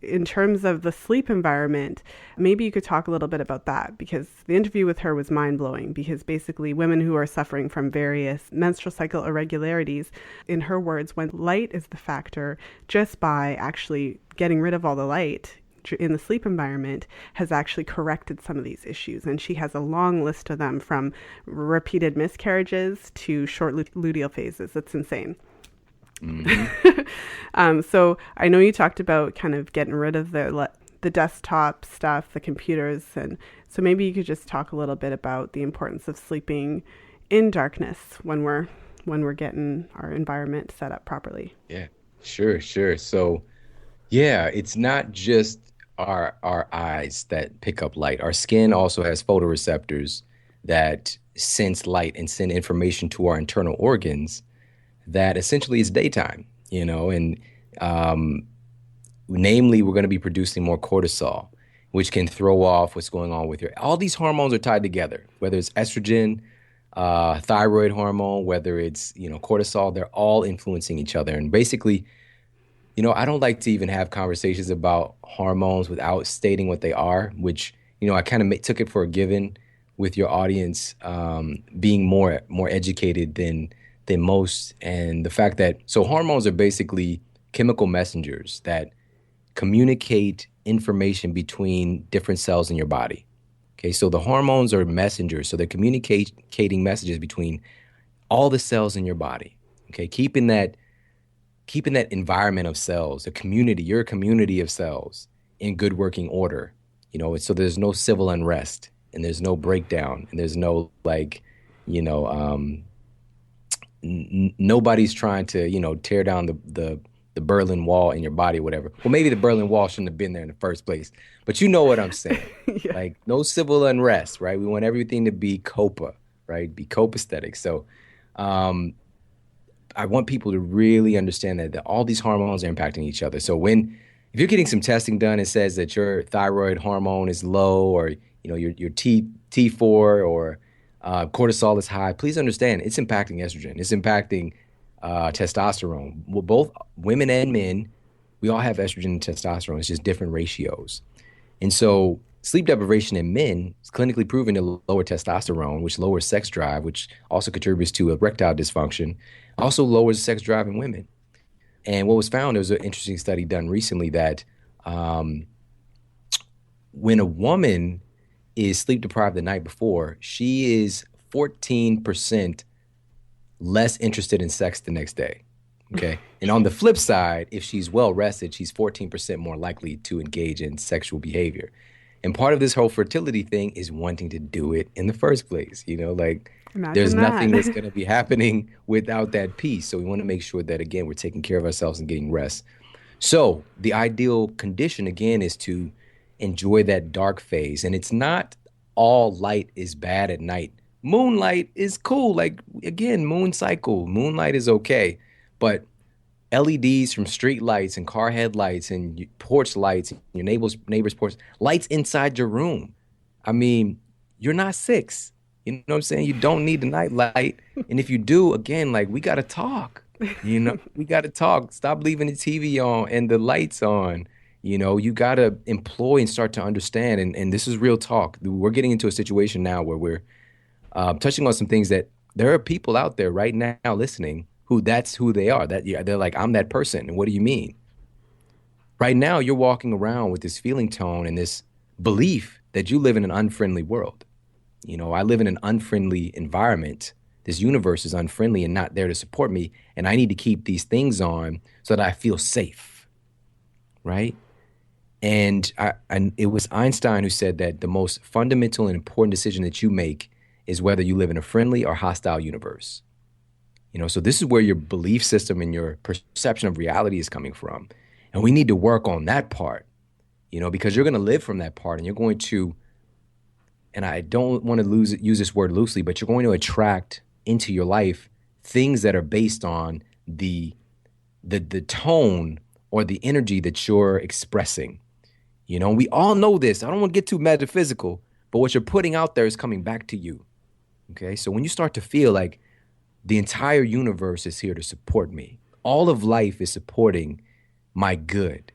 in terms of the sleep environment, maybe you could talk a little bit about that, because the interview with her was mind-blowing, because basically women who are suffering from various menstrual cycle irregularities, in her words, when light is the factor, just by actually getting rid of all the light in the sleep environment has actually corrected some of these issues. And she has a long list of them, from repeated miscarriages to short luteal phases. It's insane. Mm-hmm. So I know you talked about kind of getting rid of the desktop stuff, the computers. And so maybe you could just talk a little bit about the importance of sleeping in darkness when we're getting our environment set up properly. Yeah, sure. So yeah, it's not just our eyes that pick up light. Our skin also has photoreceptors that sense light and send information to our internal organs that essentially is daytime, and namely, we're going to be producing more cortisol, which can throw off what's going on with all these hormones are tied together, whether it's estrogen, thyroid hormone, whether it's, cortisol, they're all influencing each other. And basically, I don't like to even have conversations about hormones without stating what they are, which, I kind of took it for a given with your audience being more educated than most. And the fact that, so hormones are basically chemical messengers that communicate information between different cells in your body. Okay, so the hormones are messengers. So they're communicating messages between all the cells in your body. Okay, keeping that environment of cells, your community of cells in good working order, so there's no civil unrest, and there's no breakdown, and there's no nobody's trying to, tear down the Berlin Wall in your body, whatever. Well, maybe the Berlin Wall shouldn't have been there in the first place, but you know what I'm saying. Yeah. Like, no civil unrest, right? We want everything to be COPA, right? Be copacetic. So, I want people to really understand that all these hormones are impacting each other. So if you're getting some testing done, it says that your thyroid hormone is low, or your T4 or cortisol is high, please understand it's impacting estrogen. It's impacting testosterone. Well, both women and men, we all have estrogen and testosterone. It's just different ratios. And so sleep deprivation in men is clinically proven to lower testosterone, which lowers sex drive, which also contributes to erectile dysfunction, also lowers sex drive in women. And what was found, there was an interesting study done recently that when a woman is sleep deprived the night before, she is 14% less interested in sex the next day. Okay. And on the flip side, if she's well rested, she's 14% more likely to engage in sexual behavior. And part of this whole fertility thing is wanting to do it in the first place. Like there's Imagine nothing that. that's going to be happening without that piece. So we want to make sure that, again, we're taking care of ourselves and getting rest. So the ideal condition, again, is to enjoy that dark phase. And it's not all light is bad at night. Moonlight is cool. Like, again, moon cycle, moonlight is okay. But LEDs from street lights and car headlights and porch lights, your neighbor's porch, lights inside your room. I mean, you're not six. You know what I'm saying? You don't need the night light. And if you do, again, like we gotta talk. We gotta talk. Stop leaving the TV on and the lights on. You gotta employ and start to understand. And this is real talk. We're getting into a situation now where we're touching on some things that there are people out there right now listening who that's who they are. That they're like, I'm that person. And what do you mean? Right now, you're walking around with this feeling tone and this belief that you live in an unfriendly world. I live in an unfriendly environment. This universe is unfriendly and not there to support me. And I need to keep these things on so that I feel safe. Right? And it was Einstein who said that the most fundamental and important decision that you make is whether you live in a friendly or hostile universe. So this is where your belief system and your perception of reality is coming from. And we need to work on that part, because you're going to live from that part and you're going to, and I don't want to use this word loosely, but you're going to attract into your life things that are based on the tone or the energy that you're expressing. We all know this. I don't want to get too metaphysical, but what you're putting out there is coming back to you. Okay. So when you start to feel like the entire universe is here to support me, all of life is supporting my good,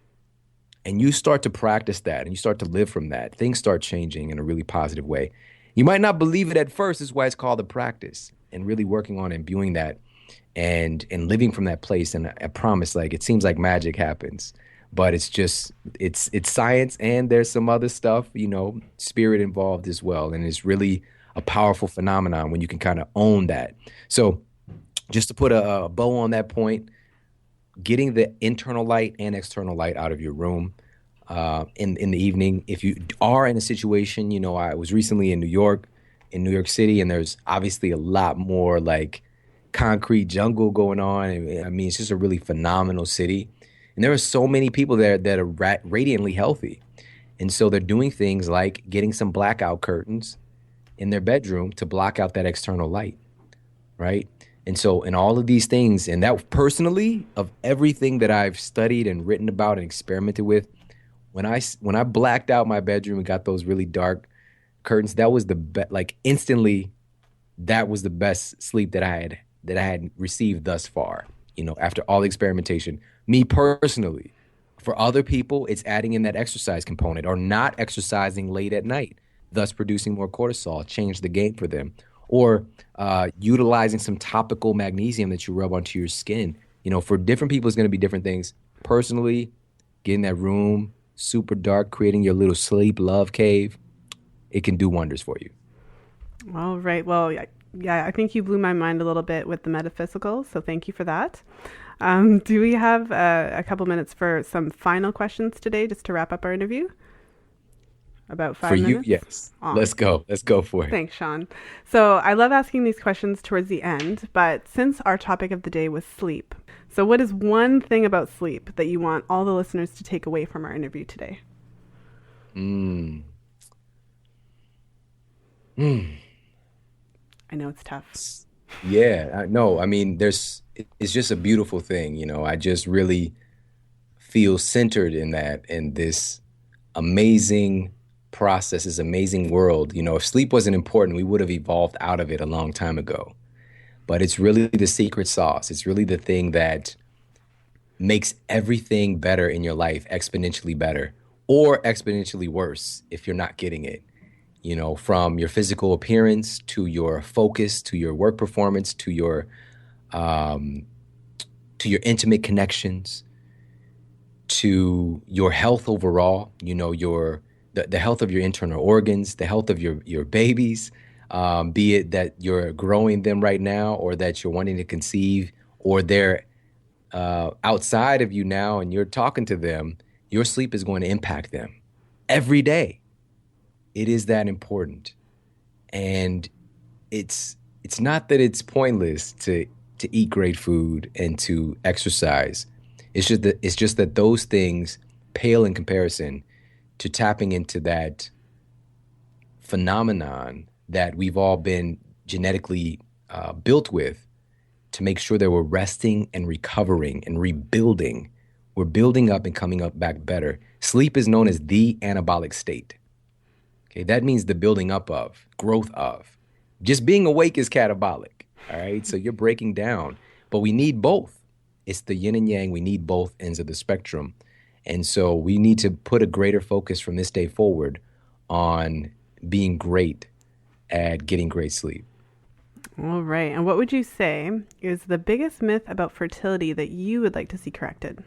and you start to practice that and you start to live from that, things start changing in a really positive way. You might not believe it at first. This is why it's called a practice, and really working on imbuing that and living from that place. And I promise, like, it seems like magic happens, but it's science, and there's some other stuff, spirit involved as well. And it's really a powerful phenomenon when you can kind of own that. So just to put a bow on that point, getting the internal light and external light out of your room in the evening. If you are in a situation, I was recently in New York City, and there's obviously a lot more like concrete jungle going on. I mean, it's just a really phenomenal city. And there are so many people there that are radiantly healthy. And so they're doing things like getting some blackout curtains in their bedroom to block out that external light, right? And so in all of these things, and that personally, of everything that I've studied and written about and experimented with, when I blacked out my bedroom and got those really dark curtains, that was the best, like instantly, that was the best sleep that I had received thus far, after all the experimentation. Me personally. For other people, it's adding in that exercise component or not exercising late at night, thus producing more cortisol, change the game for them. Or utilizing some topical magnesium that you rub onto your skin. For different people, it's going to be different things. Personally, getting that room super dark, creating your little sleep love cave, it can do wonders for you. All right. Well, yeah, I think you blew my mind a little bit with the metaphysical, so thank you for that. Do we have a couple minutes for some final questions today, just to wrap up our interview? About 5 minutes? For you, yes. Awesome. Let's go for it. Thanks, Sean. So I love asking these questions towards the end, but since our topic of the day was sleep, so what is one thing about sleep that you want all the listeners to take away from our interview today? I know it's tough. Yeah, no, I mean, it's just a beautiful thing. I just really feel centered in that, in this amazing process, this amazing world. If sleep wasn't important, we would have evolved out of it a long time ago. But it's really the secret sauce. It's really the thing that makes everything better in your life, exponentially better or exponentially worse if you're not getting it. From your physical appearance to your focus, to your work performance, to your intimate connections, to your health overall, the health of your internal organs, the health of your babies, be it that you're growing them right now or that you're wanting to conceive or they're outside of you now and you're talking to them, your sleep is going to impact them every day. It is that important. And it's not that it's pointless to eat great food and to exercise. It's just that those things pale in comparison to tapping into that phenomenon that we've all been genetically built with to make sure that we're resting and recovering and rebuilding. We're building up and coming up back better. Sleep is known as the anabolic state. Okay, that means the building up of, growth of. Just being awake is catabolic. All right, so you're breaking down, but we need both. It's the yin and yang. We need both ends of the spectrum. And so we need to put a greater focus from this day forward on being great at getting great sleep. All right. And what would you say is the biggest myth about fertility that you would like to see corrected?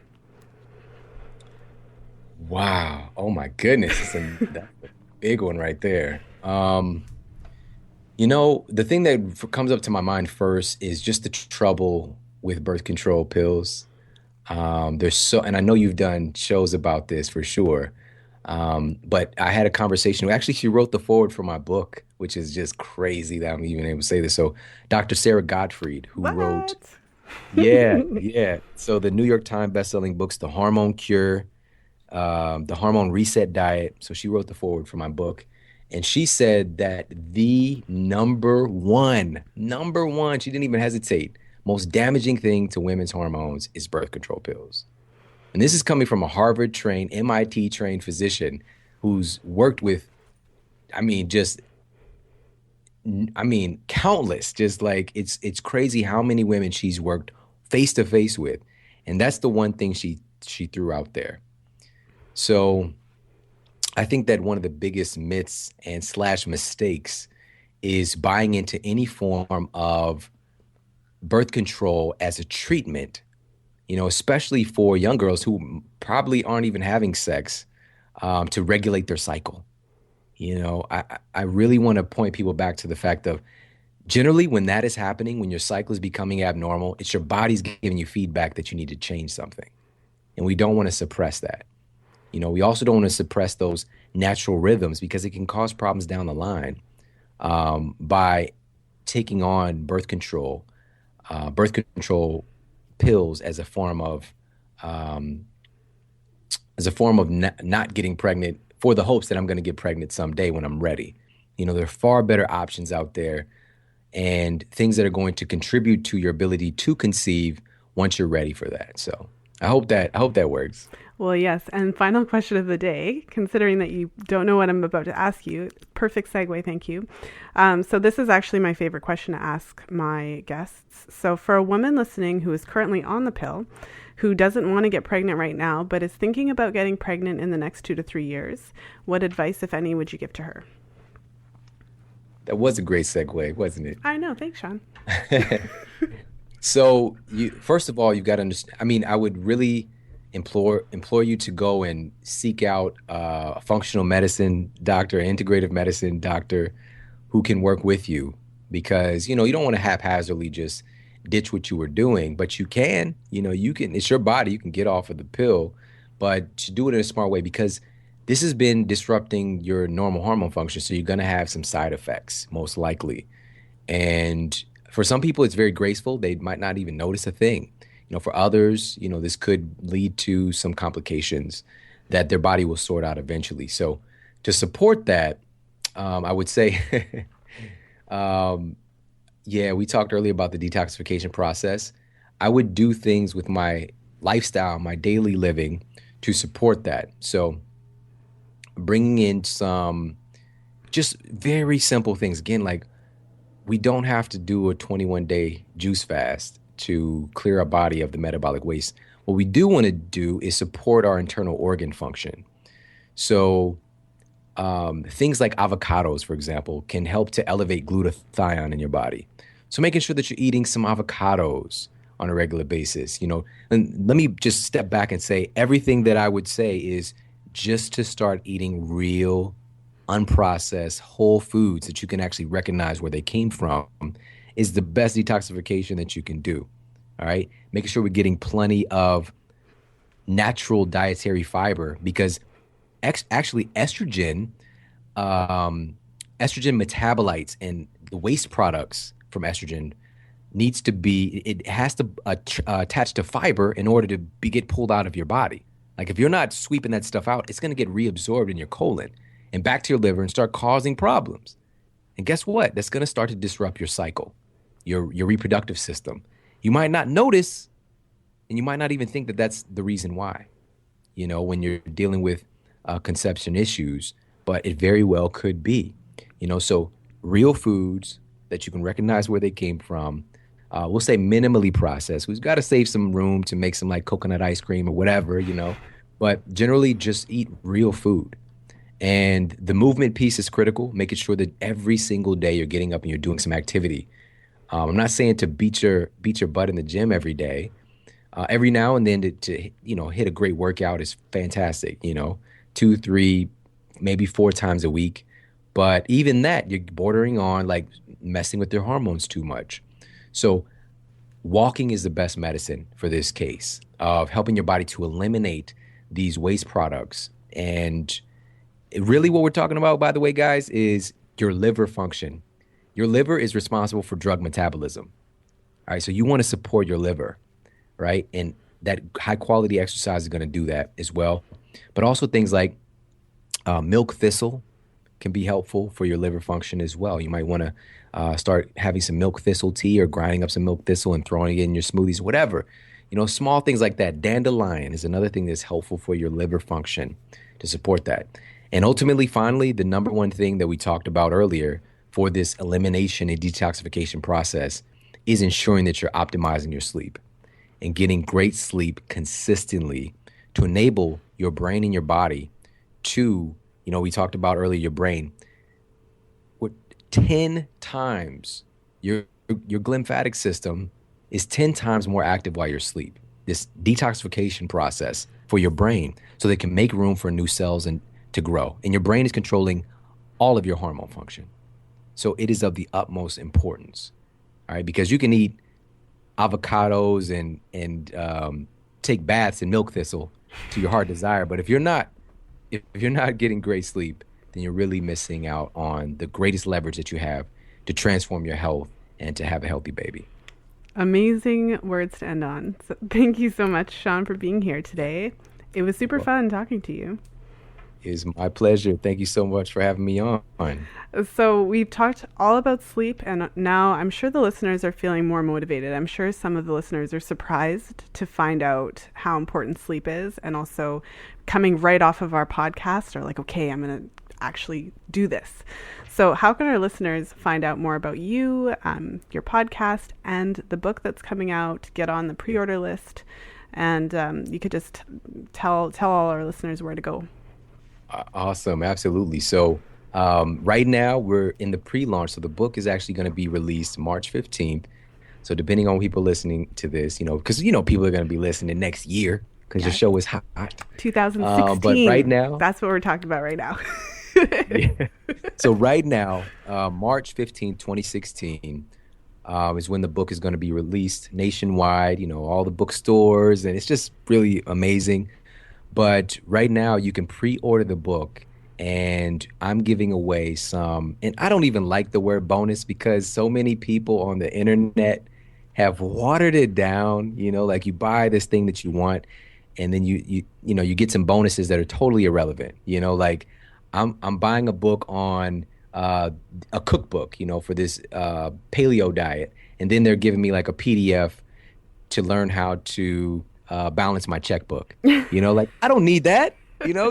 Wow. Oh my goodness. That's a big one right there. The thing that comes up to my mind first is just the trouble with birth control pills. And I know you've done shows about this for sure. But I had a conversation. Actually, she wrote the forward for my book, which is just crazy that I'm even able to say this. So, Dr. Sarah Gottfried, who wrote, What? yeah, yeah. So the New York Times bestselling books, The Hormone Cure, The Hormone Reset Diet. So she wrote the forward for my book. And she said that the number one, she didn't even hesitate, most damaging thing to women's hormones is birth control pills. And this is coming from a Harvard trained, MIT trained physician who's worked with, I mean, just, countless, just like it's crazy how many women she's worked face to face with. And that's the one thing she threw out there. So I think that one of the biggest myths and slash mistakes is buying into any form of birth control as a treatment, especially for young girls who probably aren't even having sex to regulate their cycle. I really want to point people back to the fact of generally when that is happening, when your cycle is becoming abnormal, it's your body's giving you feedback that you need to change something. And we don't want to suppress that. We also don't want to suppress those natural rhythms because it can cause problems down the line by taking on birth control pills as a form of not getting pregnant for the hopes that I'm going to get pregnant someday when I'm ready. There are far better options out there and things that are going to contribute to your ability to conceive once you're ready for that. So I hope that works. Well, yes. And final question of the day, considering that you don't know what I'm about to ask you, perfect segue. Thank you. So this is actually my favorite question to ask my guests. So for a woman listening who is currently on the pill, who doesn't want to get pregnant right now, but is thinking about getting pregnant in the next 2 to 3 years, what advice, if any, would you give to her? That was a great segue, wasn't it? I know. Thanks, Sean. So first of all, you've got to understand. I mean, I would really implore you to go and seek out a functional medicine doctor, an integrative medicine doctor who can work with you because, you don't want to haphazardly just ditch what you were doing, but you can, it's your body, you can get off of the pill, but to do it in a smart way because this has been disrupting your normal hormone function. So you're going to have some side effects, most likely. And for some people, it's very graceful. They might not even notice a thing. For others, this could lead to some complications that their body will sort out eventually. So to support that, I would say, yeah, we talked earlier about the detoxification process. I would do things with my lifestyle, my daily living to support that. So bringing in some just very simple things. Again, like we don't have to do a 21-day juice fast to clear our body of the metabolic waste. What we do want to do is support our internal organ function. So things like avocados, for example, can help to elevate glutathione in your body. So making sure that you're eating some avocados on a regular basis, and let me just step back and say everything that I would say is just to start eating real unprocessed whole foods that you can actually recognize where they came from is the best detoxification that you can do. All right. Making sure we're getting plenty of natural dietary fiber because actually um, estrogen metabolites and the waste products from estrogen it has to attach to fiber in order to get pulled out of your body. Like if you're not sweeping that stuff out, it's going to get reabsorbed in your colon and back to your liver and start causing problems. And guess what? That's going to start to disrupt your cycle, your reproductive system. You might not notice, and you might not even think that that's the reason why, when you're dealing with conception issues, but it very well could be, so real foods that you can recognize where they came from. We'll say minimally processed. We've got to save some room to make some like coconut ice cream or whatever, but generally just eat real food. And the movement piece is critical, making sure that every single day you're getting up and you're doing some activity. I'm not saying to beat your butt in the gym every day. Every now and then to hit a great workout is fantastic, 2, 3, maybe 4 times a week. But even that, you're bordering on like messing with your hormones too much. So walking is the best medicine for this case of helping your body to eliminate these waste products. And really what we're talking about, by the way, guys, is your liver function. Your liver is responsible for drug metabolism. All right, so you want to support your liver, right? And that high quality exercise is going to do that as well. But also things like milk thistle can be helpful for your liver function as well. You might want to start having some milk thistle tea or grinding up some milk thistle and throwing it in your smoothies, whatever. Small things like that. Dandelion is another thing that's helpful for your liver function to support that. And ultimately, finally, the number one thing that we talked about earlier for this elimination and detoxification process is ensuring that you're optimizing your sleep and getting great sleep consistently to enable your brain and your body to, we talked about earlier, your brain, 10 times your glymphatic system is 10 times more active while you're asleep. This detoxification process for your brain so they can make room for new cells and to grow. And your brain is controlling all of your hormone function. So it is of the utmost importance, all right? Because you can eat avocados and take baths in milk thistle to your heart desire, but if you're not getting great sleep, then you're really missing out on the greatest leverage that you have to transform your health and to have a healthy baby. Amazing words to end on. So thank you so much, Sean, for being here today. It was super fun talking to you. It's my pleasure. Thank you so much for having me on. So we've talked all about sleep, and now I'm sure the listeners are feeling more motivated. I'm sure some of the listeners are surprised to find out how important sleep is, and also coming right off of our podcast are like, okay, I'm going to actually do this. So how can our listeners find out more about you, your podcast, and the book that's coming out, get on the pre-order list, and you could just tell all our listeners where to go? Awesome. Absolutely. So right now we're in the pre-launch. So the book is actually going to be released March 15th. So depending on people listening to this, because, people are going to be listening next year because your show is hot. 2016. But right now. That's what we're talking about right now. Yeah. So right now, March 15th, 2016 is when the book is going to be released nationwide, all the bookstores. And it's just really amazing. But right now you can pre-order the book and I'm giving away some, and I don't even like the word bonus because so many people on the internet have watered it down, like you buy this thing that you want and then you get some bonuses that are totally irrelevant, like I'm buying a book on a cookbook, for this paleo diet. And then they're giving me like a PDF to learn how to balance my checkbook. Like I don't need that.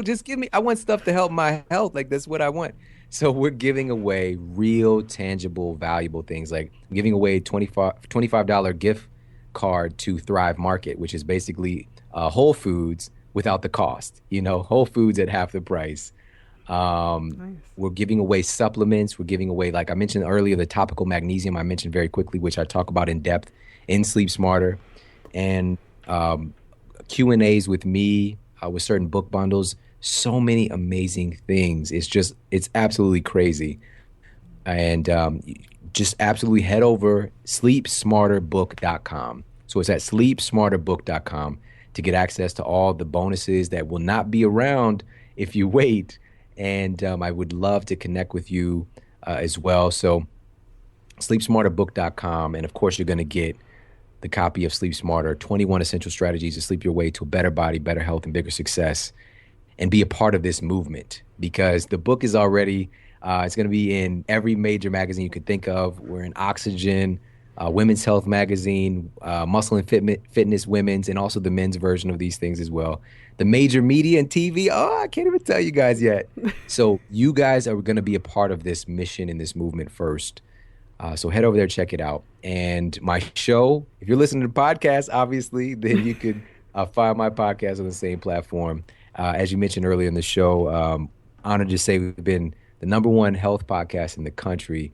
Just give me. I want stuff to help my health. Like that's what I want. So we're giving away real, tangible, valuable things. Like I'm giving away $25 gift card to Thrive Market, which is basically Whole Foods without the cost. Whole Foods at half the price. Nice. We're giving away supplements. We're giving away, like I mentioned earlier, the topical magnesium I mentioned very quickly, which I talk about in depth in Sleep Smarter, and Q&As with me with certain book bundles. so many amazing things. It's absolutely crazy. And just absolutely head over sleepsmarterbook.com. So it's at sleepsmarterbook.com to get access to all the bonuses that will not be around if you wait. And I would love to connect with you as well. So sleepsmarterbook.com. And of course, you're going to get the copy of Sleep Smarter, 21 Essential Strategies to Sleep Your Way to a Better Body, Better Health, and Bigger Success, and be a part of this movement because the book is already, it's going to be in every major magazine you could think of. We're in Oxygen, Women's Health Magazine, Muscle and Fitness Women's, and also the men's version of these things as well. The major media and TV, oh, I can't even tell you guys yet. So you guys are going to be a part of this mission and this movement first. So head over there, check it out. And my show, if you're listening to the podcast, obviously, then you could find my podcast on the same platform. As you mentioned earlier in the show, honored to say we've been the #1 health podcast in the country,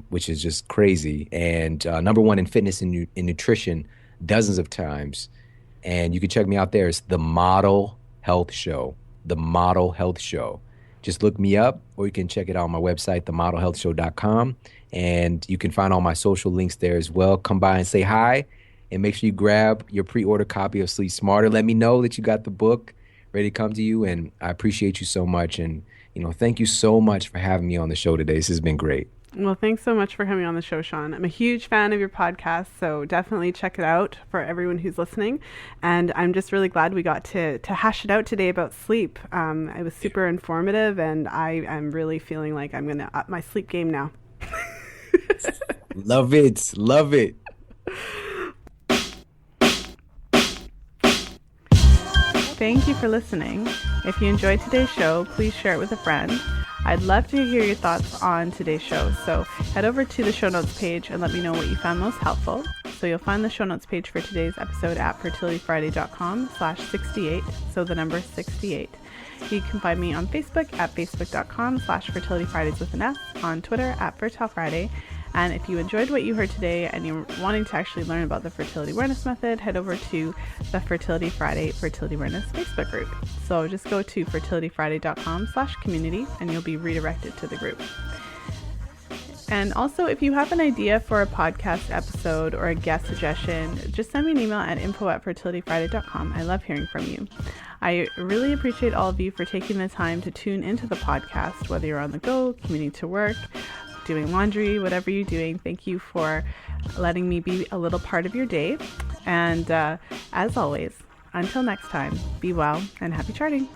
which is just crazy, and #1 in fitness and nutrition dozens of times. And you can check me out there. It's The Model Health Show. The Model Health Show. Just look me up, or you can check it out on my website, themodelhealthshow.com. And you can find all my social links there as well. Come by and say hi, and make sure you grab your pre-order copy of Sleep Smarter. Let me know that you got the book ready to come to you, and I appreciate you so much. And, thank you so much for having me on the show today. This has been great. Well, thanks so much for coming on the show, Sean. I'm a huge fan of your podcast, so definitely check it out for everyone who's listening. And I'm just really glad we got to hash it out today about sleep. It was super informative, and I am really feeling like I'm going to up my sleep game now. Love it. Love it. Thank you for listening. If you enjoyed today's show, please share it with a friend. I'd love to hear your thoughts on today's show, so head over to the show notes page and let me know what you found most helpful. So you'll find the show notes page for today's episode at fertilityfriday.com/68, so the number 68. You can find me on Facebook at facebook.com/fertilityfridays with an S, on Twitter at fertilefriday. And if you enjoyed what you heard today and you're wanting to actually learn about the fertility awareness method, head over to the Fertility Friday Fertility Awareness Facebook group. So just go to fertilityfriday.com/community and you'll be redirected to the group. And also, if you have an idea for a podcast episode or a guest suggestion, just send me an email at info@fertilityfriday.com. I love hearing from you. I really appreciate all of you for taking the time to tune into the podcast, whether you're on the go, commuting to work, doing laundry, whatever you're doing. Thank you for letting me be a little part of your day. And as always, until next time, be well and happy charting.